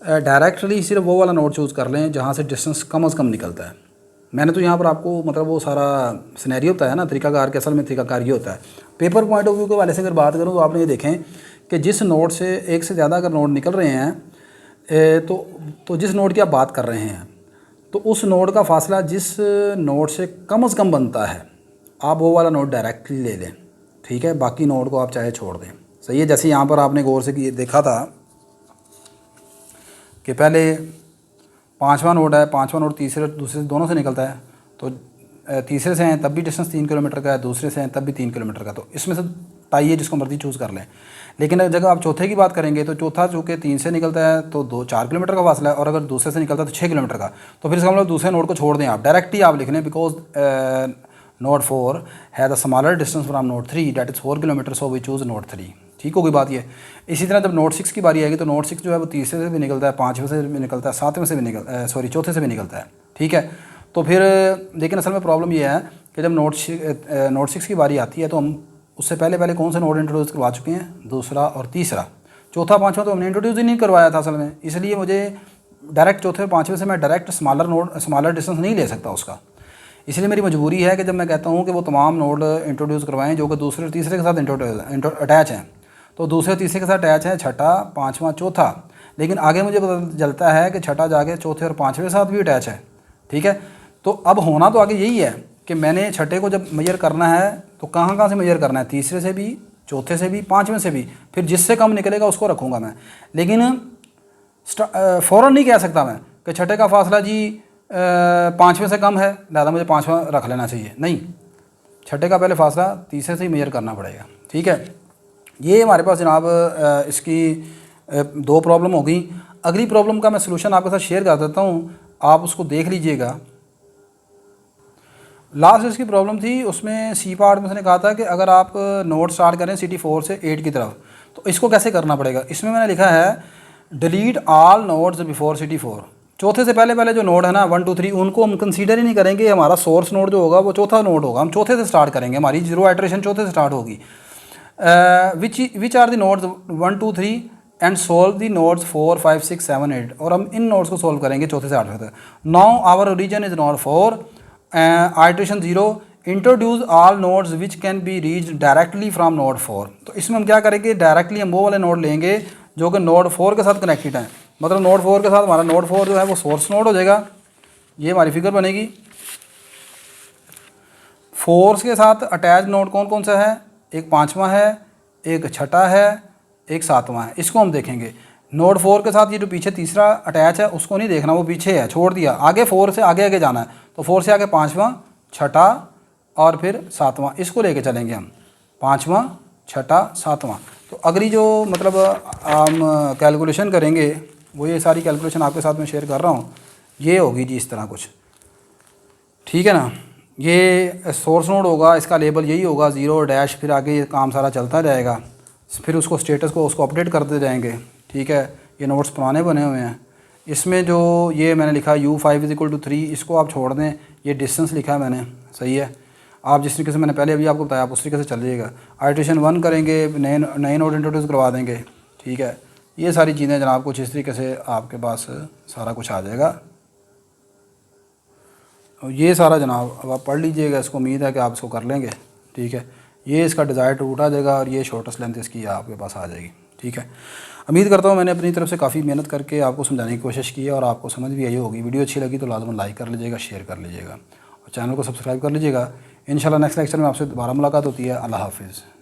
डायरेक्टली सिर्फ वो वाला नोड चूज़ कर लें जहाँ से डिस्टेंस कम से कम निकलता है। मैंने तो यहाँ पर आपको मतलब वो सारा सिनेरियो होता है ना, तरीकाकार के, असल में तरीकाकार ये होता है। पेपर पॉइंट ऑफ व्यू के हवाले से अगर बात करूँ तो आपने ये देखें कि जिस नोड से एक से ज़्यादा अगर नोड निकल रहे हैं, तो जिस नोड की आप बात कर रहे हैं, तो उस नोड का फासला जिस नोड से कम बनता है, आप वो वाला नोड डायरेक्टली ले लें, ठीक है। बाकी नोड को आप चाहे छोड़ दें, सही है। जैसे यहाँ पर आपने गौर से देखा था कि पहले 5वां नोड है, 5वां नोड तीसरे दूसरे दोनों से निकलता है, तो तीसरे से हैं तब भी डिस्टेंस 3 किलोमीटर का है, दूसरे से हैं तब भी 3 किलोमीटर का। तो इसमें से ताइए जिसको मर्जी चूज़ कर लें। लेकिन जब आप चौथे की बात करेंगे तो चौथा चूँकि 3 से निकलता है तो 4 किलोमीटर का फासला है, और अगर दूसरे से निकलता है तो 6 किलोमीटर का। तो फिर इसका मतलब दूसरे नोड को छोड़ दें आप, डायरेक्ट ही आप लिख लें, बिकॉज नोड 4 है the smaller distance from node 3 that is 4 kilometre, so we choose node 3। ठीक होगी बात ये। इसी तरह जब नोड 6 की बारी आएगी तो नोड 6 जो है वो तीसरे से भी निकलता है, पाँचवें से भी निकलता है, सातवें से भी चौथे से भी निकलता है। ठीक है, तो फिर लेकिन असल में प्रॉब्लम ये है कि जब नोड 6 की बारी आती है तो हम उससे पहले कौन से नोड इंट्रोड्यूस करवा चुके हैं, दूसरा और तीसरा। चौथा पाँचवा तो हमने इंट्रोड्यूस ही नहीं करवाया था असल में, इसलिए मुझे डायरेक्ट चौथे पाँचवें से मैं डायरेक्ट स्मॉलर डिस्टेंस नहीं ले सकता उसका। इसलिए मेरी मजबूरी है कि जब मैं कहता हूँ कि वो तमाम नोड इंट्रोड्यूस करवाएं जो कि दूसरे और तीसरे के साथ अटैच हैं, तो दूसरे तीसरे के साथ अटैच है छठा, पाँचवा, चौथा। लेकिन आगे मुझे पता चलता है कि छठा जाके चौथे और पाँचवें के साथ भी अटैच है। ठीक है, तो अब होना तो आगे यही है कि मैंने छठे को जब मेजर करना है तो कहाँ से मेजर करना है, तीसरे से भी, चौथे से भी, पाँचवें से भी, फिर जिससे कम निकलेगा उसको रखूँगा मैं। लेकिन फ़ौरन नहीं कह सकता मैं कि छठे का फासला जी पाँचवें से कम है लिहाजा मुझे पाँचवा रख लेना चाहिए, नहीं, छठे का पहले फासला तीसरे से ही मेजर करना पड़ेगा। ठीक है, ये हमारे पास जनाब इसकी 2 प्रॉब्लम हो गई। अगली प्रॉब्लम का मैं सलूशन आपके साथ शेयर कर देता हूँ, आप उसको देख लीजिएगा। लास्ट इसकी प्रॉब्लम थी, उसमें सी पार्ट में उसने कहा था कि अगर आप नोड स्टार्ट करें सिटी 4 से 8 की तरफ तो इसको कैसे करना पड़ेगा। इसमें मैंने लिखा है delete all nodes before city 4। चौथे से पहले जो नोड है ना 1 2 3 उनको हम कंसीडर ही नहीं करेंगे। हमारा सोर्स नोड जो होगा वो चौथा नोड होगा, हम चौथे से स्टार्ट करेंगे, हमारी जीरो आइटरेशन चौथे से स्टार्ट होगी। Which are the nodes 1 2 3 and solve the nodes 4 5 6 7 8, और हम इन नोड्स को सोल्व करेंगे चौथे से आठवें तक। Now our origin is node 4, iteration 0, introduce all nodes which can be reach directly from node 4। तो इसमें हम क्या करेंगे, डायरेक्टली हम वो वाले नोड लेंगे जो कि नोड 4 के साथ कनेक्टेड हैं। मतलब नोड 4 के साथ हमारा नोड 4 जो है वो सोर्स नोड हो जाएगा, ये हमारी फिगर बनेगी। फोर्स के साथ अटैच नोड कौन कौन सा है, एक पाँचवा है, एक छठा है, एक सातवां है। इसको हम देखेंगे। नोड 4 के साथ ये जो पीछे तीसरा अटैच है उसको नहीं देखना, वो पीछे है, छोड़ दिया। आगे 4 से आगे जाना है, तो 4 से आगे पाँचवा, छठा और फिर सातवां, इसको लेके चलेंगे हम, पाँचवा, छठा, सातवां। तो अगली जो मतलब हम कैलकुलेशन करेंगे वो ये सारी कैलकुलेशन आपके साथ में शेयर कर रहा हूँ, ये होगी जी इस तरह कुछ। ठीक है ना, ये सोर्स नोड होगा, इसका लेबल यही होगा 0 डैश, फिर आगे ये काम सारा चलता जाएगा, फिर उसको स्टेटस को उसको अपडेट करते जाएंगे। ठीक है, ये नोट्स पुराने बने हुए हैं। इसमें जो ये मैंने लिखा U5 = 3, इसको आप छोड़ दें, ये डिस्टेंस लिखा है मैंने, सही है। आप जिस तरीके से मैंने पहले अभी आपको बताया आप उस तरीके से चलिएगा। आइटरेशन 1 करेंगे, नए नोड इंट्रोड्यूस करवा देंगे। ठीक है, ये सारी चीज़ें जनाब कुछ इस तरीके से आपके पास सारा कुछ आ जाएगा। और ये सारा जनाब अब आप पढ़ लीजिएगा, इसको उम्मीद है कि आप इसको कर लेंगे। ठीक है, ये इसका डिज़ायर्ड रूट आ जाएगा और ये शॉर्टेस्ट लेंथ इसकी आपके पास आ जाएगी। ठीक है, उम्मीद करता हूँ मैंने अपनी तरफ से काफ़ी मेहनत करके आपको समझाने की कोशिश की है और आपको समझ भी आई होगी। वीडियो अच्छी लगी तो लाजमन लाइक कर लीजिएगा, शेयर कर लीजिएगा और चैनल को सब्सक्राइब कर लीजिएगा। इंशाल्लाह नेक्स्ट लेक्चर में आपसे दोबारा मुलाकात होती है। अल्लाह हाफिज़।